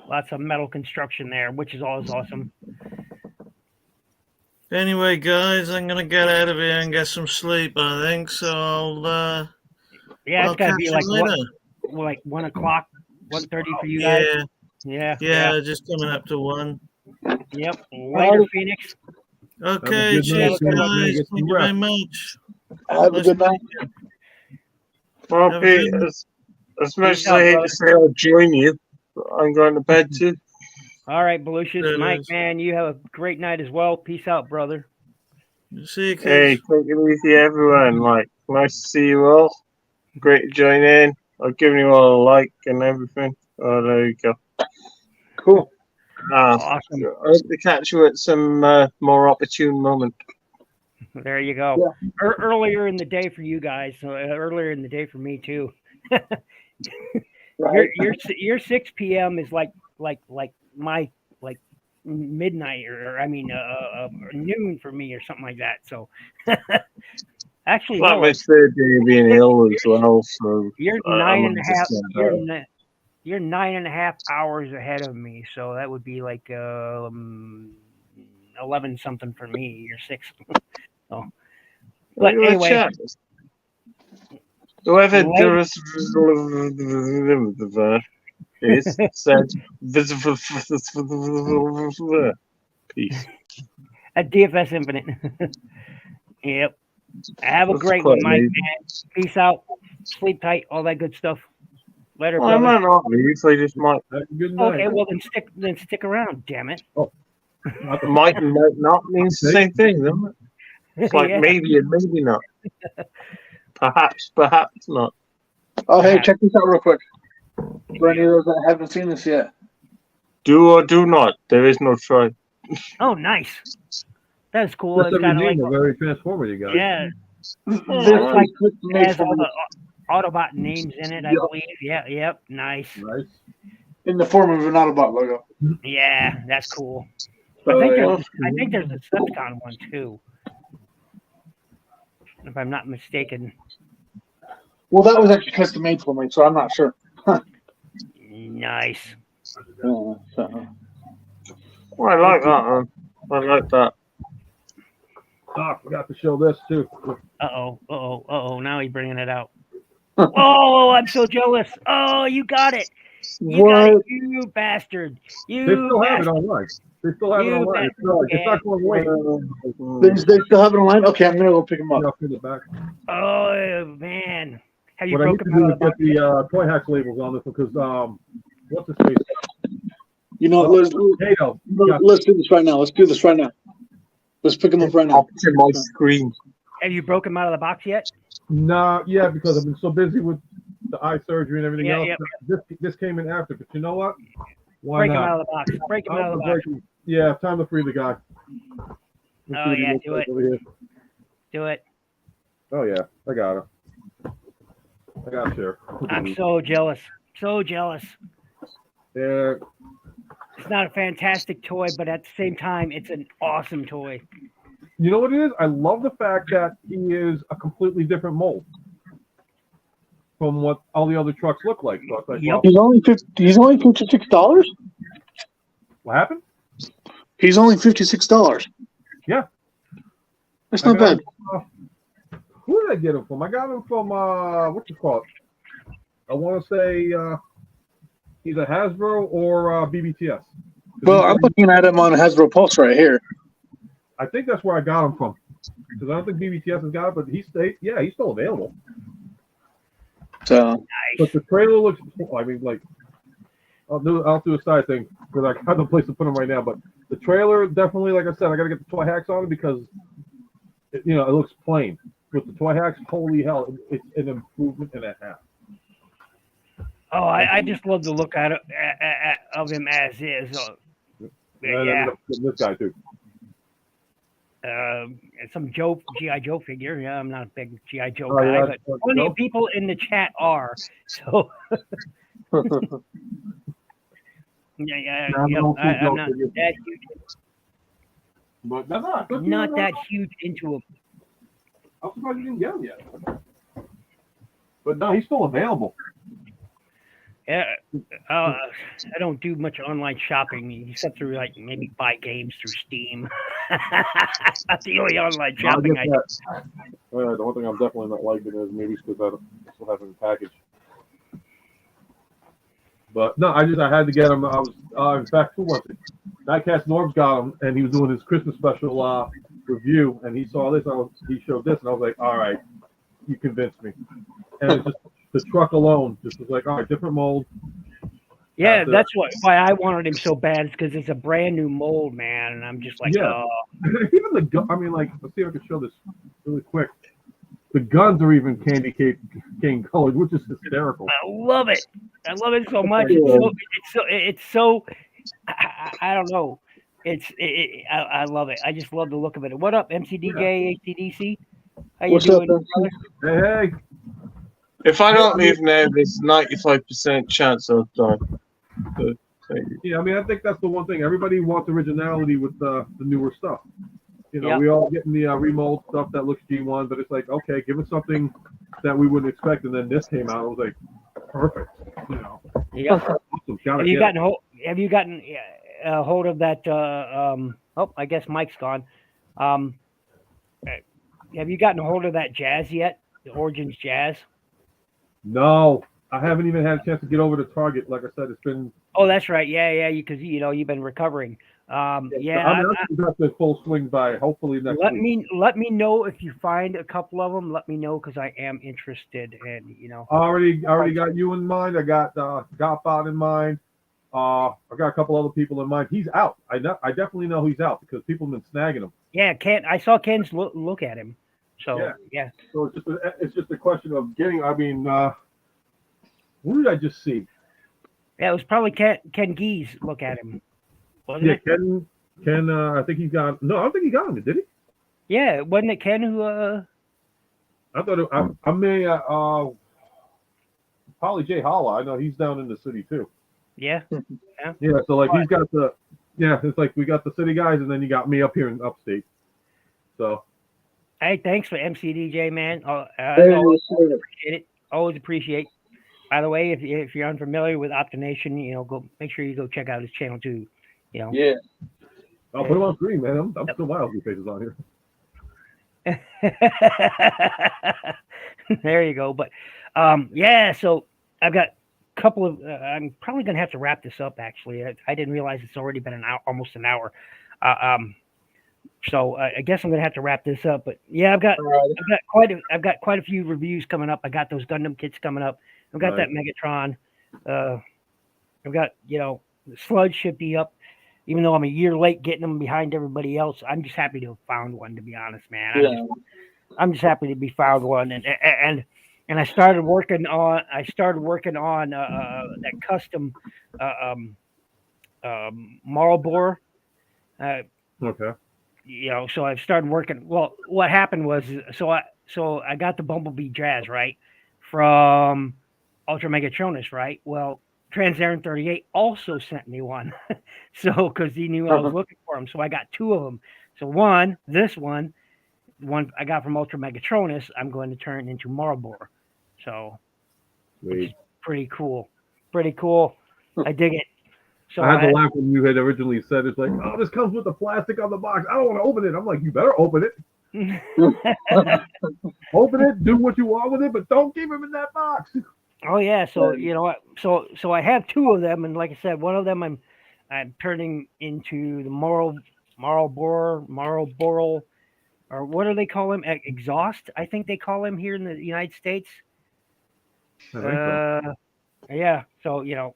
Lots of metal construction there, which is always awesome. Anyway, guys, I'm gonna get out of here and get some sleep. I think so. Yeah, I'll it's got to catch be you like later. 1 o'clock, 1:30 for you guys. Yeah, Yeah. just coming up to 1. Yep. Later, Phoenix. Okay, good night, cheers, man. guys. Get some Thank you very rest. much. Have a Nice good night. Well, Have a Pete, good- as much Peace as I out, hate brother. to say I'll join you, I'm going to bed too. All right, Belucius, There it Mike, is. man, you have a great night as well. Peace out, brother. See you, Hey, kids. take it easy, everyone. Like, nice to see you all. Great to join in. I've given you all a like and everything. Oh, there you go. Cool. Awesome. I hope to catch you at some more opportune moment. There you go. Earlier in the day for you guys, earlier in the day for me too. Right. Your 6 p.m. is like my midnight or I mean noon for me or something like that. So actually, Like no, my third day being ill as well, so you're I'm 9.5. just You're 9.5 hours ahead of me, so that would be like 11 something for me. You're 6. So, but anyway, chat. Whoever Later. is said peace. At DFS Infinite. Yep. Have a That's great quite one, Mike. amazing. Man. Peace out. Sleep tight. All that good stuff. Later, Well, I brother. might not leave. I just might. Have a good night. Okay, well then stick around. Damn it. Might and might not means the same thing, doesn't it? It's like Yeah. maybe and maybe not. Perhaps not. Oh, hey, check this out real quick. For any of those that haven't seen this yet. Do or do not. There is no try. Oh, nice. That's cool. That's It's a kind of like redeemer, very transformative, guys. yeah. This like- makes Has all the Autobot names in it, I Yep. believe. Yeah. Yep. Nice. Nice. in the form of an Autobot logo. Yeah, that's cool. So, I think there's a Decepticon one too, if I'm not mistaken. well, that was actually custom made for me, so I'm not sure. Nice. So. Well, I like that one. I like that. I forgot to show this too. Uh-oh. Now he's bringing it out. Oh, I'm so jealous. Oh, you got it. You got it, you bastard. They You still have it bastard. online. They still have it You online. It's not going away. They still have it online? Okay, I'm going to go pick them up. Yeah, I'll send it back. Oh, man. Have you What I need to broken do out is of the box? get the toy hacks labels on this one because what's his face? You know, Potato. let's do this right now. Let's do this right now. Let's pick them up right now. Up to my screen. Have you broken them out of the box yet? No, yeah, because I've been so busy with the eye surgery and everything Yeah, else. yeah. This came in after, but you know what? Why Break them not? out of the box. Break them out of the box. Yeah, time to free the guy. Oh, Let's see what he yeah, looks do like it. over here. Do it. Oh yeah, I got him. I got you. I'm so jealous. So jealous. Yeah, It's not a fantastic toy, but at the same time, it's an awesome toy. you know what it is? I love the fact that he is a completely different mold from what all the other trucks look like. So it's like, Yep. well, He's only $56. what happened? He's only $56. Yeah. That's I not got bad. him, who did I get him from? I got him from what you call it? I want to say either Hasbro or BBTS. Well, I'm looking at him on Hasbro Pulse right here. I think that's where I got him from because I don't think BBTS has got it, but he's still available. So But the trailer looks. I mean, like, I'll do a side thing because I have no place to put him right now. But the trailer definitely, like I said, I got to get the toy hacks on it because it looks plain. With the toy hacks, holy hell, it's an improvement and a half. Oh, I just love the look at of him as is. And I Yeah. ended up getting this guy too. Some G.I. Joe figure. Yeah, I'm not a big G.I. Joe Oh, guy, yeah, but Joe? plenty of people in the chat are. So yeah, I'm not too I'm Joe not figure. that huge. But that's not good. Not that huge into him. I'm surprised you didn't get him yet. But no, he's still available. Yeah, I don't do much online shopping except through like maybe buy games through Steam. That's the only online I'll shopping get I do. that. The one thing I'm definitely not liking is maybe because I still have it in package. But no, I had to get him. I was in fact, who was it? Nightcast Norbs got him, and he was doing his Christmas special review, and he saw this. He showed this, and I was like, all right, you convinced me. And it's just the truck alone just was like, all right, different mold. Yeah, that's why I wanted him so bad. Is because it's a brand new mold, man, and I'm just like, Yeah. Even the gun. I mean, like, let's see if I can show this really quick. The guns are even candy cane colored, which is hysterical. I love it. I love it so much. It's so. I don't know. I love it. I just love the look of it. What up, MCDJ, ACDC? How you What's up, doing, man? brother? Hey, If I don't leave now, there's 95% chance I'll die. But, yeah, I mean, I think that's the one thing. Everybody wants originality with the newer stuff. You know, Yep. we all getting the remold stuff that looks G1, but it's like, okay, give us something that we wouldn't expect. And then this came out, I was like, perfect. You know, Yeah. awesome. Have you gotten hold of that? Oh, I guess Mike's gone. Have you gotten a hold of that jazz yet? The Origins jazz? No, I haven't even had a chance to get over to Target. Like I said, it's been. Oh, that's right. Yeah, because you've been recovering. I mean, I'm back to full swing by hopefully next week. Let me know if you find a couple of them. Let me know because I am interested. And I already got you in mind. I got Gotbot in mind. I got a couple other people in mind. He's out. I definitely know he's out because people have been snagging him. Yeah, Ken. I saw Ken's look at him. So yeah. So it's just a question of getting. I mean, who did I just see? Yeah, it was probably Ken Geese look at him. Wasn't it? Ken. I think he's got. No, I don't think he got him. Did he? Yeah, wasn't it Ken who? I thought I may. Polly J Holla. I know he's down in the city too. Yeah. Yeah. So like he's got the. Yeah, it's like we got the city guys, and then you got me up here in upstate. So. Hey, thanks for MCDJ, man. I Hey, always what's up? appreciate it. Always appreciate. By the way, if you're unfamiliar with Optonation, go make sure you go check out his channel too. Yeah. I'll put him on screen, man. I'm still wild with faces on here. There you go. But yeah, so I've got a couple of. I'm probably gonna have to wrap this up. Actually, I didn't realize it's already been almost an hour. So I guess I'm gonna have to wrap this up. But yeah, I've got quite a few reviews coming up. I got those Gundam kits coming up. I've got that Megatron. I've got the Sludge should be up, even though I'm a year late getting them behind everybody else. I'm just happy to have found one. To be honest, man, I'm just happy to be found one. And I started working on that custom Marlboro. Okay. So I've started working. Well, what happened was, so I got the Bumblebee Jazz right from Ultra Megatronus, right? Well, Transaren 38 also sent me one, so because he knew I was looking for him, so I got two of them. So this one I got from Ultra Megatronus, I'm going to turn into Marlboro. So it's pretty cool. Pretty cool. I dig it. So I had to laugh when you had originally said it's like, oh, this comes with the plastic on the box. I don't want to open it. I'm like, you better open it. Open it, do what you want with it, but don't keep him in that box. Oh yeah, so you know what? So I have two of them, and like I said, one of them I'm turning into the Marlboro, or what do they call him? Exhaust, I think they call him here in the United States. I think so. Yeah. So I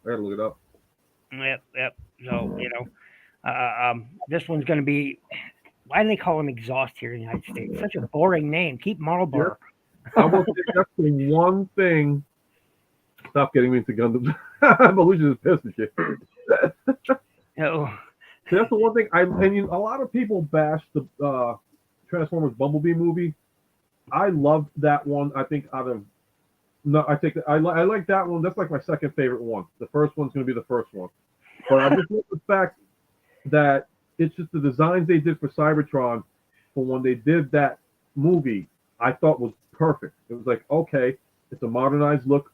gotta look it up. Yep. So this one's going to be. Why do they call him Exhaust here in the United States? Such a boring name. Keep Marlboro. I will say that's the one thing. Stop getting me into Gundams. Malusian is pissed and shit. Oh. See, that's the one thing. A lot of people bash the Transformers Bumblebee movie. I loved that one. I think I like that one. That's like my second favorite one. The first one's going to be the first one. But I just love the fact that it's just the designs they did for Cybertron for when they did that movie I thought was perfect. It was like, okay, it's a modernized look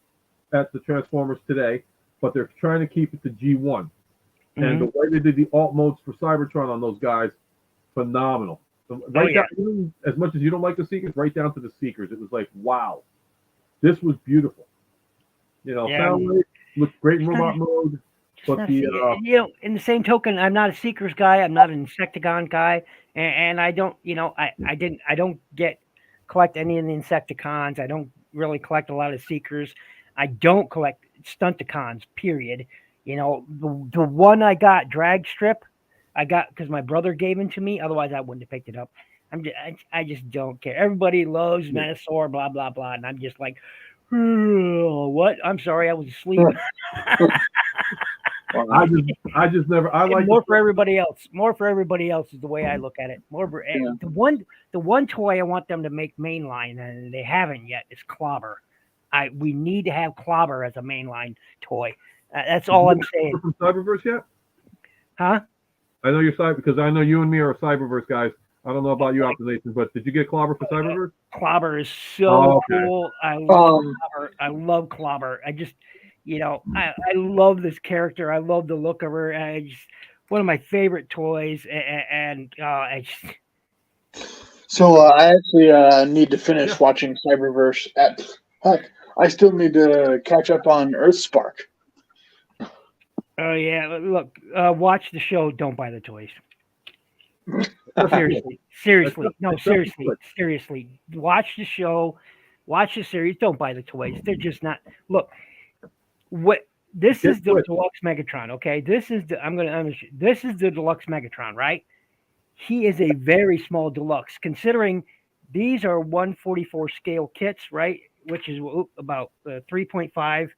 at the Transformers today, but they're trying to keep it to G1. And the way they did the alt modes for Cybertron on those guys, phenomenal. So right down, even as much as you don't like the Seekers, right down to the Seekers, it was like, wow, this was beautiful. You know, sound wave looked great in robot mode, but the you know, in the same token, I'm not a Seekers guy. I'm not an Insectagon guy, and I don't, you know, I don't collect any of the Insecticons. I don't really collect a lot of Seekers. I don't collect Stunticons. Period. You know, the one I got, Drag Strip, I got because my brother gave it to me. Otherwise, I wouldn't have picked it up. I just don't care. Everybody loves Menasor, blah blah blah, and I'm just like, what? I'm sorry, I was asleep. I just never. I like more for everybody else. More for everybody else is the way I look at it. The one toy I want them to make mainline, and they haven't yet, is Clobber. We need to have Clobber as a mainline toy. That's all I'm saying. From Cyberverse yet? Huh? I know you're Cyber because I know you and me are Cyberverse guys. I don't know about you, Optimization, but did you get Clobber for Cyberverse? Clobber is so cool. I love Clobber. I love Clobber. I just, you know, I love this character. I love the look of her. One of my favorite toys. So I actually need to finish watching Cyberverse. Heck, I still need to catch up on Earthspark. Oh yeah, look, watch the show. Don't buy the toys. Seriously, no, seriously. Watch the show, watch the series. Don't buy the toys. They're just not. Look, this is the deluxe Megatron. Okay, this is the deluxe Megatron, right? He is a very small deluxe, considering these are 1/44 scale kits, right? Which is about 3.5,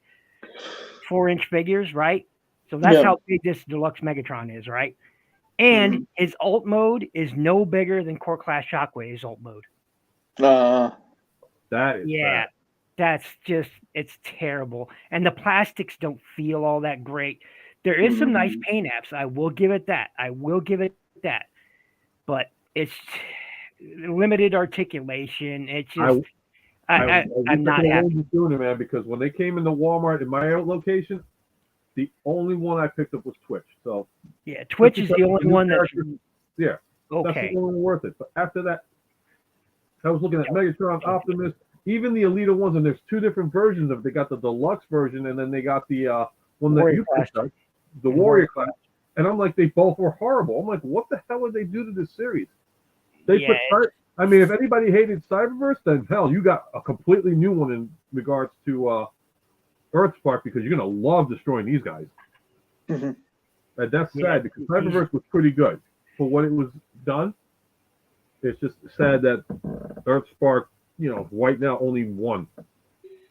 4-inch figures, right? So that's how big this deluxe Megatron is, right? And his alt mode is no bigger than Core Class Shockwave's alt mode. That is bad. That's just, it's terrible. And the plastics don't feel all that great. There is some nice paint apps. I will give it that. But it's limited articulation. It's just, I'm not happy doing it, man, because when they came into Walmart in my location, the only one I picked up was Twitch. So yeah, Twitch is the only one that's okay. That's the only one worth it. But after that, I was looking at Megatron, Optimus, even the Elite ones, and there's two different versions of it. They got the deluxe version, and then they got the one that you picked up, the Warrior Class. And I'm like, they both were horrible. I'm like, what the hell did they do to this series? I mean, if anybody hated Cyberverse, then hell, you got a completely new one in regards to Earthspark, because you're gonna love destroying these guys. And that's sad because Cyberverse was pretty good for what it was done. It's just sad that Earthspark, you know, right now only one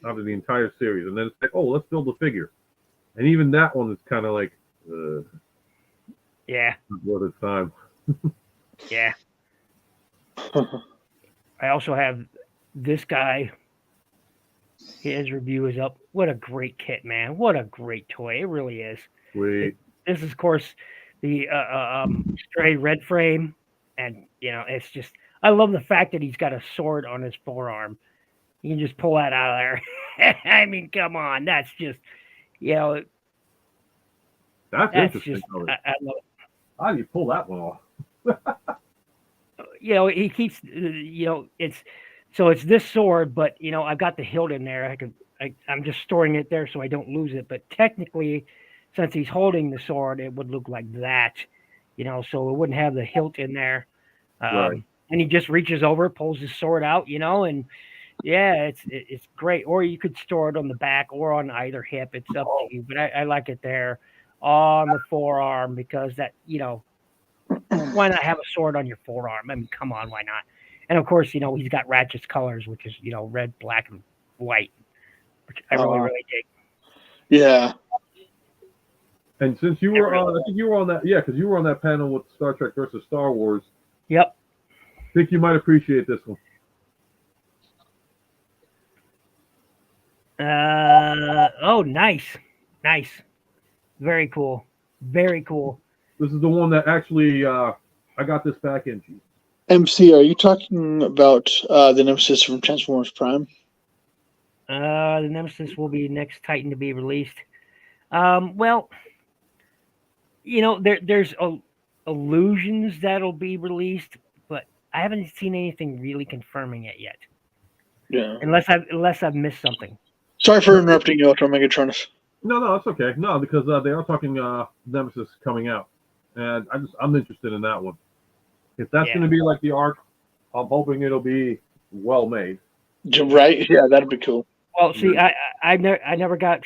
out of the entire series, and then it's like, oh, let's build a figure, and even that one is kind of like, worth its time. I also have this guy. His review is up. What a great kit, man! What a great toy! It really is. Sweet. This is, of course, the Stray Red Frame, and you know, it's just, I love the fact that he's got a sword on his forearm. You can just pull that out of there. I mean, come on, that's just, you know, that's interesting. I love it. How do you pull that one off? You know, he keeps, you know, it's this sword, but you know, I've got the hilt in there. I'm just storing it there so I don't lose it. But technically, since he's holding the sword, it would look like that, you know, so it wouldn't have the hilt in there. Right. And he just reaches over, pulls his sword out, you know, and yeah, it's great. Or you could store it on the back or on either hip. It's up to you. But I like it there on the forearm because that, you know, why not have a sword on your forearm? I mean, come on, why not? And of course, you know, he's got Ratchet's colors, which is, you know, red, black, and white, which I really dig. Yeah. And since you were on, I think you were on that, because you were on that panel with Star Trek versus Star Wars. Yep. I think you might appreciate this one. Nice. Very cool. This is the one that actually I got this back in. MC, are you talking about the Nemesis from Transformers Prime? The Nemesis will be next Titan to be released. Well, there's illusions that'll be released, but I haven't seen anything really confirming it yet. Yeah. Unless I've missed something. Sorry for interrupting you, Ultra Megatronus. No, it's okay. No, because they are talking Nemesis coming out, and I'm interested in that one. If that's going to be like the arc, I'm hoping it'll be well made. Right? Yeah, that'd be cool. Well, see, I never got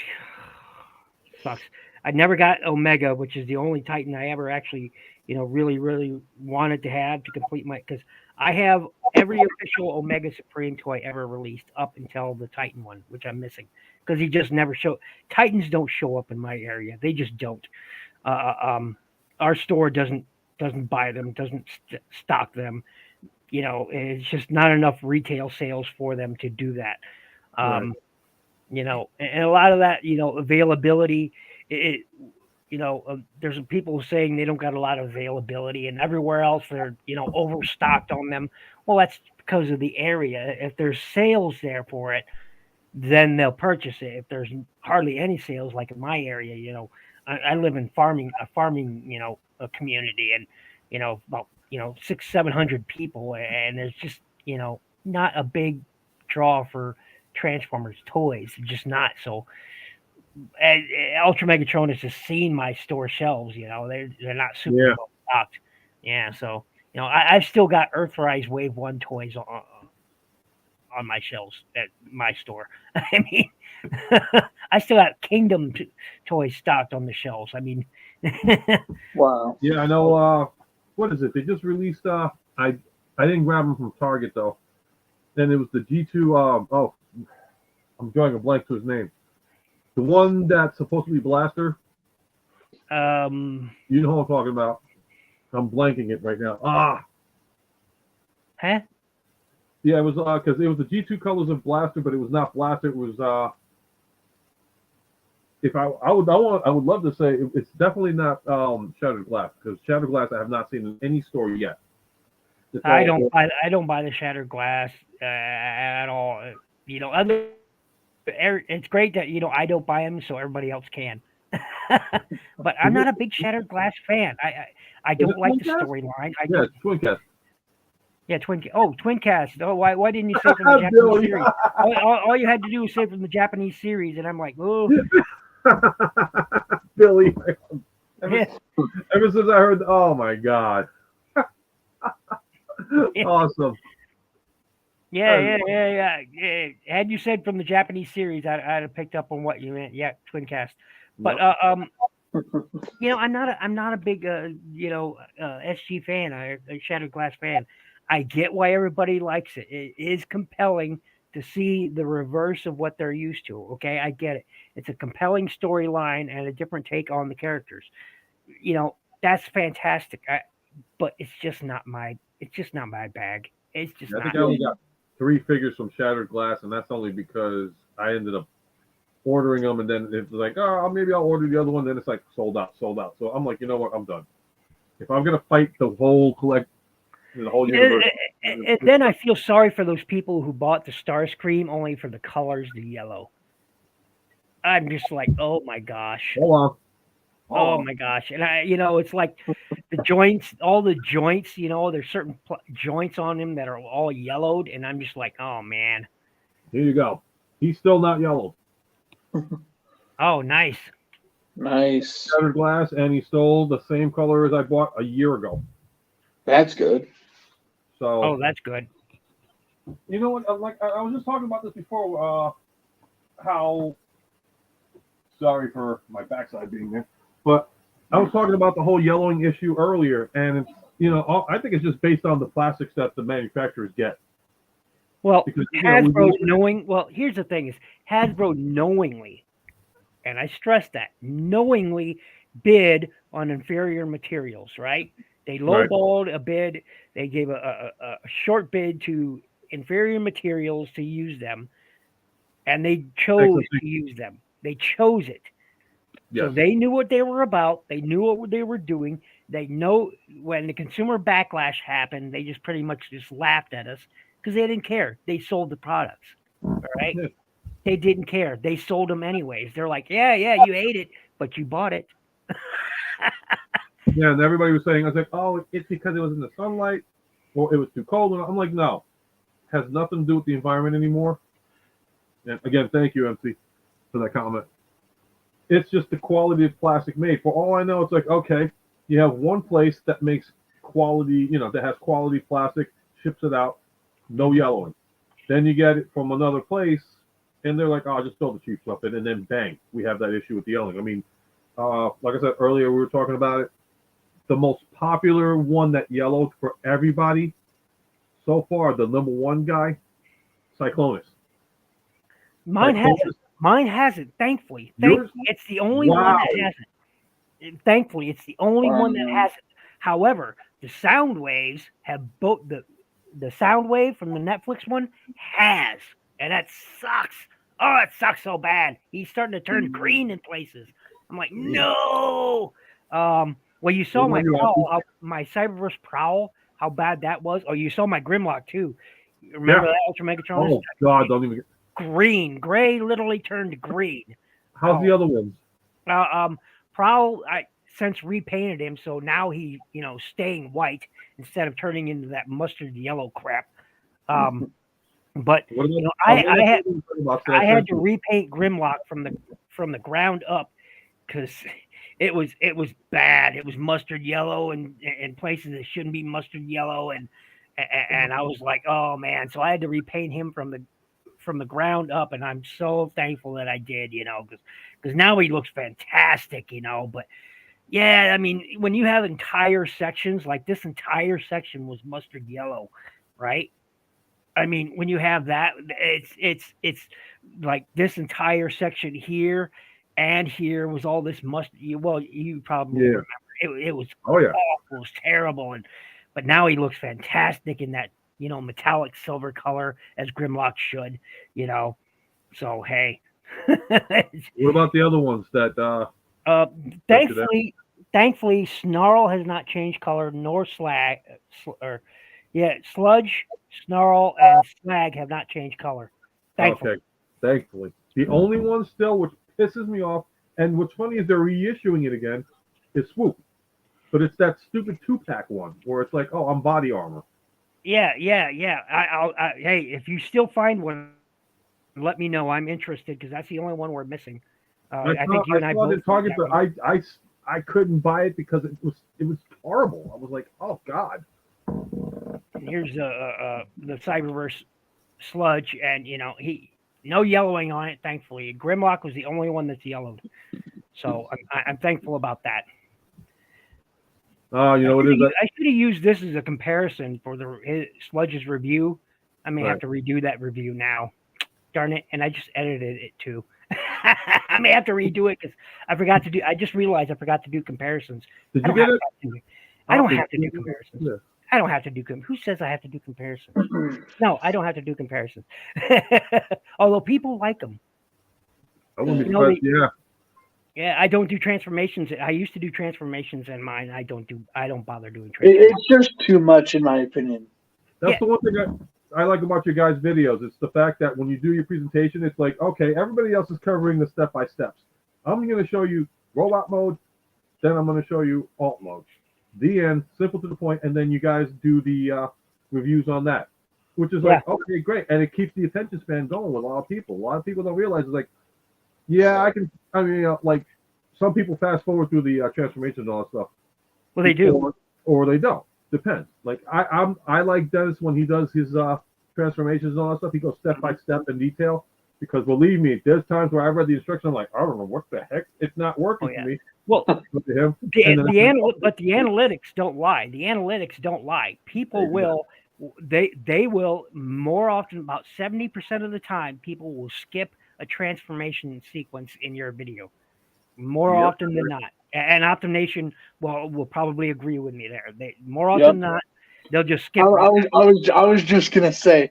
sucks. I never got Omega, which is the only Titan I ever actually, really, really wanted to have to complete because I have every official Omega Supreme toy ever released up until the Titan one, which I'm missing because he just never showed. Titans don't show up in my area; they just don't. Our store doesn't buy them, doesn't stock them. It's just not enough retail sales for them to do that. Right. And a lot of that, availability. There's people saying they don't got a lot of availability, and everywhere else they're, overstocked on them. Well, that's because of the area. If there's sales there for it, then they'll purchase it. If there's hardly any sales, like in my area, I live in a farming, a community, and about 600-700 people, and there's just not a big draw for Transformers toys, just not. So Ultra Megatronus has seen my store shelves. They're not super well stocked. Yeah, so I've still got Earthrise Wave 1 toys on my shelves at my store. I mean, I still got Kingdom toys stocked on the shelves. I mean, wow. Yeah, I know. What is it? They just released. I didn't grab them from Target though. Then it was the G2. I'm drawing a blank to his name. The one that's supposed to be Blaster. You know what I'm talking about. I'm blanking it right now. Huh? Yeah, it was because it was the G2 colors of Blaster, but it was not Blaster. It was if I would love to say it's definitely not Shattered Glass, because Shattered Glass I have not seen in any store yet. I don't buy the Shattered Glass at all. It's great that I don't buy them, so everybody else can. But I'm not a big Shattered Glass fan. I don't like the storyline. Yeah, Twin Cast. Yeah, Twin Cast. Oh, why didn't you say from the Japanese series? All you had to do was say from the Japanese series, and I'm like, oh. Billy. Ever since I heard, oh my God. Awesome. Yeah. Had you said from the Japanese series, I'd have picked up on what you meant. Yeah, Twin Cast. But I'm not a big SG fan, a Shattered Glass fan. I get why everybody likes it. It is compelling to see the reverse of what they're used to. Okay, I get it. It's a compelling storyline and a different take on the characters. That's fantastic. But it's just not my bag. It's just I not. think I only got 3 figures from Shattered Glass, and that's only because I ended up ordering them, and then it's like, oh, maybe I'll order the other one. Then it's like sold out. So I'm like, you know what? I'm done. If I'm gonna fight the whole the whole universe, and then I feel sorry for those people who bought the Starscream only for the colors, the yellow. I'm just like, oh my gosh. Hold on. Oh my gosh. And it's like the joints, all the joints, there's certain joints on him that are all yellowed. And I'm just like, oh man. Here you go. He's still not yellow. Oh, nice. Nice. Shattered Glass, and he's still the same color as I bought a year ago. That's good. So. That's good. You know what? Like I was just talking about this before. How. Sorry for my backside being there, but I was talking about the whole yellowing issue earlier, and it's, I think it's just based on the plastics that the manufacturers get. Well, Hasbro well, here's the thing: is Hasbro knowingly, and I stress that knowingly, bid on inferior materials. Right? They lowballed a bid. They gave a short bid to inferior materials to use them, and they chose to use them. They chose it. So they knew what they were about. They knew what they were doing. They know when the consumer backlash happened, they just pretty much just laughed at us because they didn't care. They sold the products. All right. Yeah. They didn't care. They sold them anyways. They're like, yeah, you ate it, but you bought it. Yeah, and everybody was saying, I was like, oh, it's because it was in the sunlight or it was too cold. And I'm like, no, has nothing to do with the environment anymore. And again, thank you, MC, for that comment. It's just the quality of plastic made. For all I know, it's like, okay, you have one place that makes quality, that has quality plastic, ships it out, no yellowing. Then you get it from another place, and they're like, oh, just throw the cheap stuff in, and then bang, we have that issue with the yellowing. I mean, like I said earlier, we were talking about it. The most popular one that yellowed for everybody so far, the number one guy, Cyclonus. Mine hasn't. Mine hasn't. Thankfully, it's the only one that hasn't. Thankfully, it's the only one that hasn't. However, the sound waves have both the sound wave from the Netflix one has, and that sucks. Oh, it sucks so bad. He's starting to turn green in places. I'm like, no. Well, you saw my prowl, my Cyberverse prowl, how bad that was. Oh, you saw my Grimlock too. Remember that Ultra Megatron? Oh God, don't even. Green, gray, literally turned green. How's the other ones? Prowl, I since repainted him, so now he, staying white instead of turning into that mustard yellow crap. But I had to repaint Grimlock from the ground up because it was bad. It was mustard yellow and in places it shouldn't be mustard yellow, and I was like, oh man! So I had to repaint him from the ground up, and I'm so thankful that I did, because now he looks fantastic, But yeah, I mean, when you have entire sections like this, entire section was mustard yellow, right? I mean, when you have that, it's like this entire section here and here was all this mustard. Well, you probably remember it was awful, it was terrible, but now he looks fantastic in that metallic silver color as Grimlock should, So hey. What about the other ones that? Thankfully, Snarl has not changed color, nor Sludge, Snarl, and Slag have not changed color. Thankfully. Okay, thankfully. The only one still, which pisses me off, and what's funny is they're reissuing it again, is Swoop. But it's that stupid 2-pack one where it's like, oh, I'm body armor. Yeah. Hey, if you still find one, let me know. I'm interested because that's the only one we're missing. I think you and I both. Target, but I couldn't buy it because it was horrible. I was like, oh God. Here's the Cyberverse Sludge, and he no yellowing on it. Thankfully, Grimlock was the only one that's yellowed, so I'm thankful about that. What is that? I should have used this as a comparison for Sludge's review. I may have to redo that review now. Darn it! And I just edited it too. I may have to redo it because I forgot to do. I just realized I forgot to do comparisons. Did you get it? I don't have to do comparisons. Yeah. I don't have to do who says I have to do comparisons? No, I don't have to do comparisons. Although people like them. I wouldn't be surprised. Yeah, I don't do transformations. I used to do transformations in mine. I don't bother doing transformations. It's just too much, in my opinion. That's the one thing I like about your guys' videos. It's the fact that when you do your presentation, it's like, okay, everybody else is covering the step-by-steps. I'm going to show you robot mode, then I'm going to show you alt mode. The end, simple to the point, and then you guys do the reviews on that, which is like, okay, great. And it keeps the attention span going with a lot of people. A lot of people don't realize it's like, like some people fast forward through the transformations and all that stuff. Well, they do. Or they don't. Depends. Like I like Dennis when he does his transformations and all that stuff. He goes step by step in detail because believe me, there's times where I read the instructions, I'm like, I don't know what the heck, it's not working for me. Well, the analytics don't lie. The analytics don't lie. People will. They will more often, about 70% of the time, people will skip a transformation sequence in your video more often than not. And OptimNation will probably agree with me there. More often than not, they'll just skip. I was just gonna say,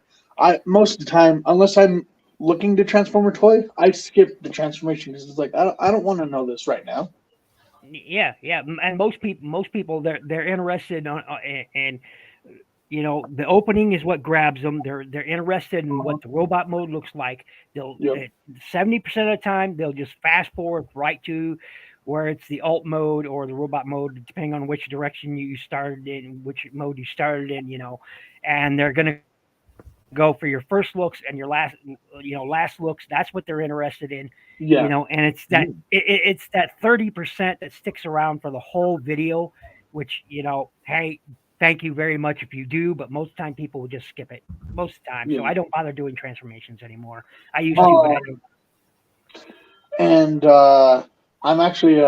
most of the time, unless I'm looking to transform a toy, I skip the transformation because it's like I don't want to know this right now. Yeah, yeah, and most people they're interested in you know, the opening is what grabs them. They're interested in what the robot mode looks like. They'll Yep. 70% of the time they'll just fast forward right to where it's the alt mode or the robot mode, depending on which direction you started in, which mode you started in, you know, and they're gonna go for your first looks and your last looks. That's what they're interested in, you Yeah. know, and it's that it's that 30% that sticks around for the whole video, which, you know, hey, thank you very much if you do, but most of the time people will just skip it most of the time. So Yeah. I don't bother doing transformations anymore. I used to, but I don't. And I'm actually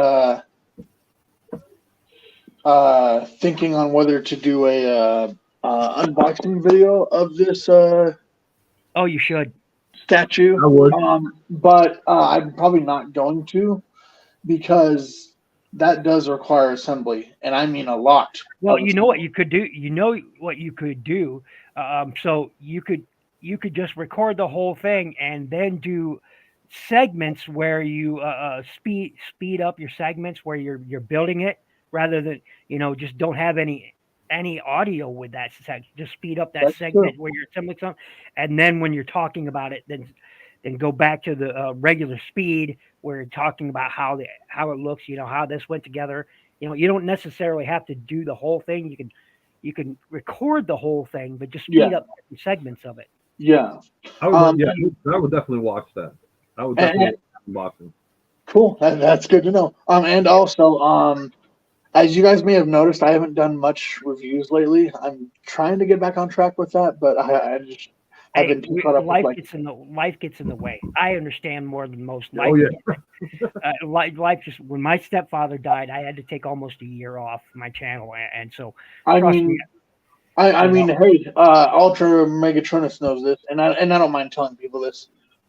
thinking on whether to do a unboxing video of this Oh, you should. statue. I would. But I'm probably not going to because that does require assembly, and I mean a lot. Well, of you know what assembly. you could do. You know what you could do. So you could just record the whole thing and then do segments where you speed up your segments where you're building it rather than, you know, just don't have any audio with that just speed up that That's true. segment where you're assembling something, and then when you're talking about it, then go back to the regular speed where you're talking about how it looks, you know, how this went together. You know, you don't necessarily have to do the whole thing. You can record the whole thing, but just speed Yeah. up segments of it. Yeah. I would, I would definitely watch that. I would definitely watch it. Cool. That's good to know. And also, as you guys may have noticed, I haven't done much reviews lately. I'm trying to get back on track with that, but I just have Hey, been too caught up with like. life gets in the way. I understand more than most. Oh yeah. Life just when my stepfather died, I had to take almost a year off my channel, and so I trust mean, me. I You mean, know. hey, Ultra Megatronus knows this, and I don't mind telling people this,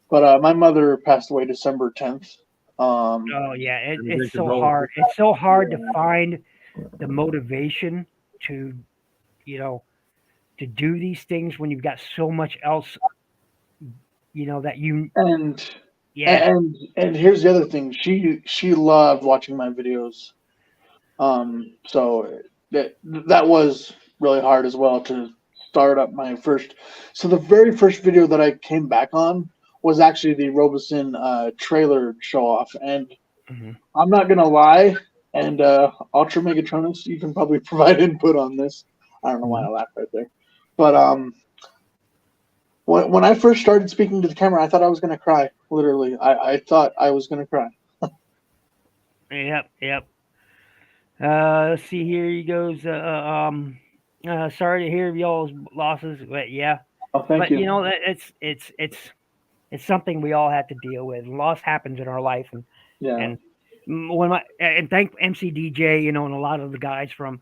but my mother passed away December 10th. Oh yeah, Everything it's can so go. hard. It's so hard to find the motivation to, you know, to do these things when you've got so much else, you know, that you. And Yeah. and here's the other thing. She loved watching my videos. So that was really hard as well to start up my first. So the very first video that I came back on was actually the Robeson trailer show off, and Mhm. I'm not gonna lie. And Ultra Megatronus, you can probably provide input on this. I don't know why I laughed right there, but when I first started speaking to the camera, I thought I was gonna cry. Literally, I thought I was gonna cry. Yep. Yep. Let's see here. He goes. Sorry to hear of y'all's losses, but yeah. Oh, thank But you. you know, it's something we all have to deal with. Loss happens in our life, Yeah. and thank MCDJ, you know, and a lot of the guys from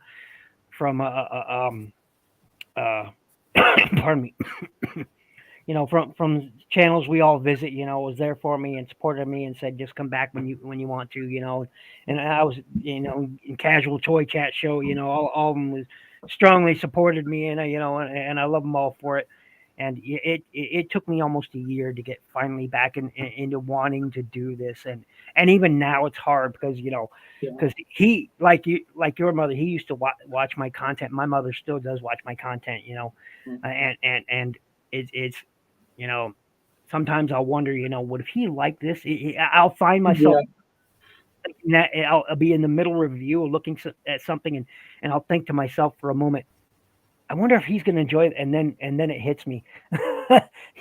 pardon me, you know, from channels we all visit, you know, was there for me and supported me and said just come back when you want to, you know. And I was, you know, in casual toy chat show, you know, all of them was strongly supported me, and you know, and I love them all for it. And it took me almost a year to get finally back into wanting to do this, and even now it's hard because, you know, Yeah. because he like your mother, he used to watch my content. My mother still does watch my content, you know. And it's, you know, sometimes I'll wonder, you know, what if he liked this? I'll find myself thinking that I'll be in the middle review looking at something, and I'll think to myself for a moment, I wonder if he's going to enjoy it, and then it hits me,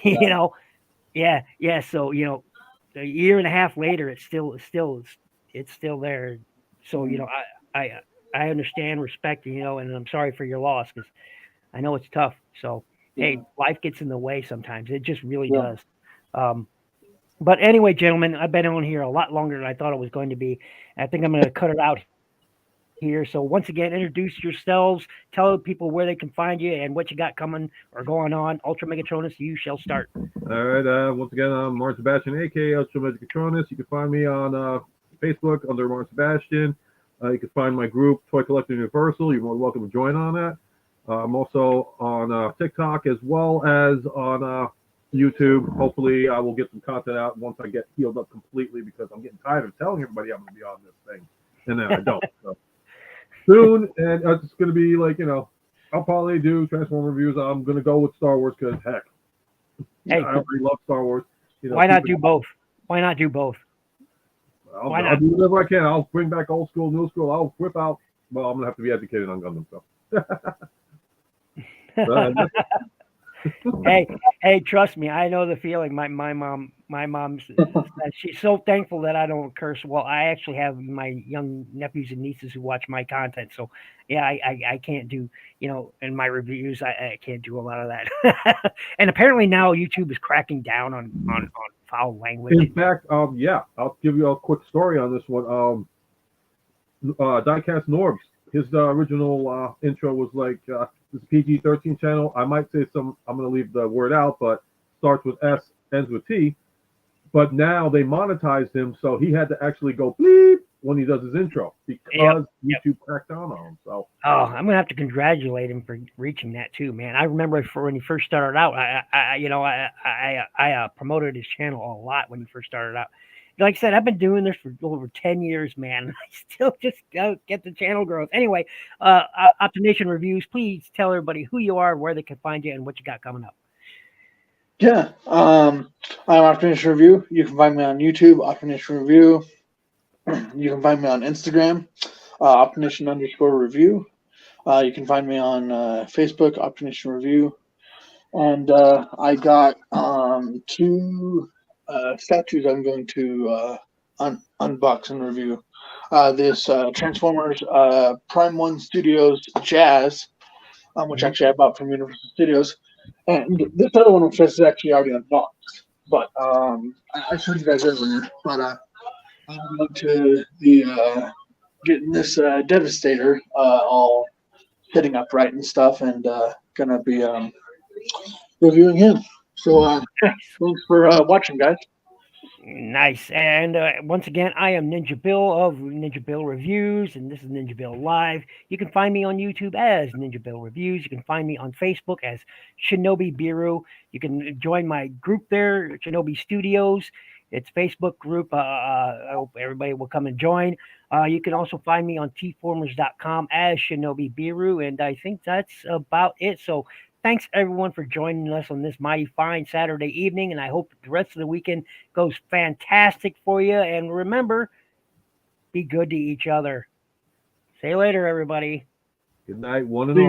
you know, yeah. So, you know, a year and a half later, it's still there. So, you know, I understand, respect, you know, and I'm sorry for your loss because I know it's tough. So, hey, life gets in the way sometimes. It just really does. But anyway, gentlemen, I've been on here a lot longer than I thought it was going to be. I think I'm going to cut it out here. So once again, introduce yourselves, tell people where they can find you and what you got coming or going on. Ultra Megatronus, you shall start. All right. Once again, I'm Martin Sebastian, aka Ultra Megatronus. You can find me on Facebook under Martin Sebastian. You can find my group, Toy Collector Universal. You're more than welcome to join on that. I'm also on TikTok as well as on YouTube. Hopefully, I will get some content out once I get healed up completely because I'm getting tired of telling everybody I'm going to be on this thing, and then I don't. So soon, and it's going to be like, I'll probably do Transformer reviews. I'm going to go with Star Wars because heck, Hey, I already love Star Wars. why not do both? Why not do both? Why I'll not? do whatever I can. I'll bring back old school, new school. I'll whip out. Well, I'm going to have to be educated on Gundam, so. Hey, trust me, I know the feeling. My mom said she's so thankful that I don't curse. Well, I actually have my young nephews and nieces who watch my content, so yeah, I can't do, in my reviews, I can't do a lot of that. And apparently now YouTube is cracking down on foul language. In fact, yeah, I'll give you a quick story on this one. Diecast Norbs, his original intro was like, this PG-13 channel. I might say I'm going to leave the word out, but starts with S, ends with T. But now they monetized him, so he had to actually go bleep when he does his intro because YouTube cracked down on him. So, I'm gonna have to congratulate him for reaching that too, man. I remember when he first started out, I promoted his channel a lot when he first started out. Like I said, I've been doing this for over 10 years, man. I still just don't get the channel growth. Anyway, Optination Reviews, please tell everybody who you are, where they can find you, and what you got coming up. Yeah, I'm Optination Review. You can find me on YouTube, Optination Review. You can find me on Instagram, Optination_review. You can find me on Facebook, Optination Review. And I got 2 statues I'm going to unbox and review. This Transformers Prime 1 Studios Jazz, which actually I bought from Universal Studios. And this other one, which is actually already unboxed. But I showed you guys earlier. But I'm going to be getting this Devastator all sitting upright and stuff, and going to be reviewing him. So thanks for watching, guys. Nice. And once again, I am NinjaBill of NinjaBill Reviews, and this is NinjaBill Live. You can find me on YouTube as NinjaBill Reviews. You can find me on Facebook as Shinobi Biru. You can join my group there, Shinobi Studios. It's Facebook group. I hope everybody will come and join. You can also find me on tformers.com as Shinobi Biru, and I think that's about it. So thanks everyone for joining us on this mighty fine Saturday evening, and I hope the rest of the weekend goes fantastic for you. And remember, be good to each other. See you later, everybody. good night, one and all.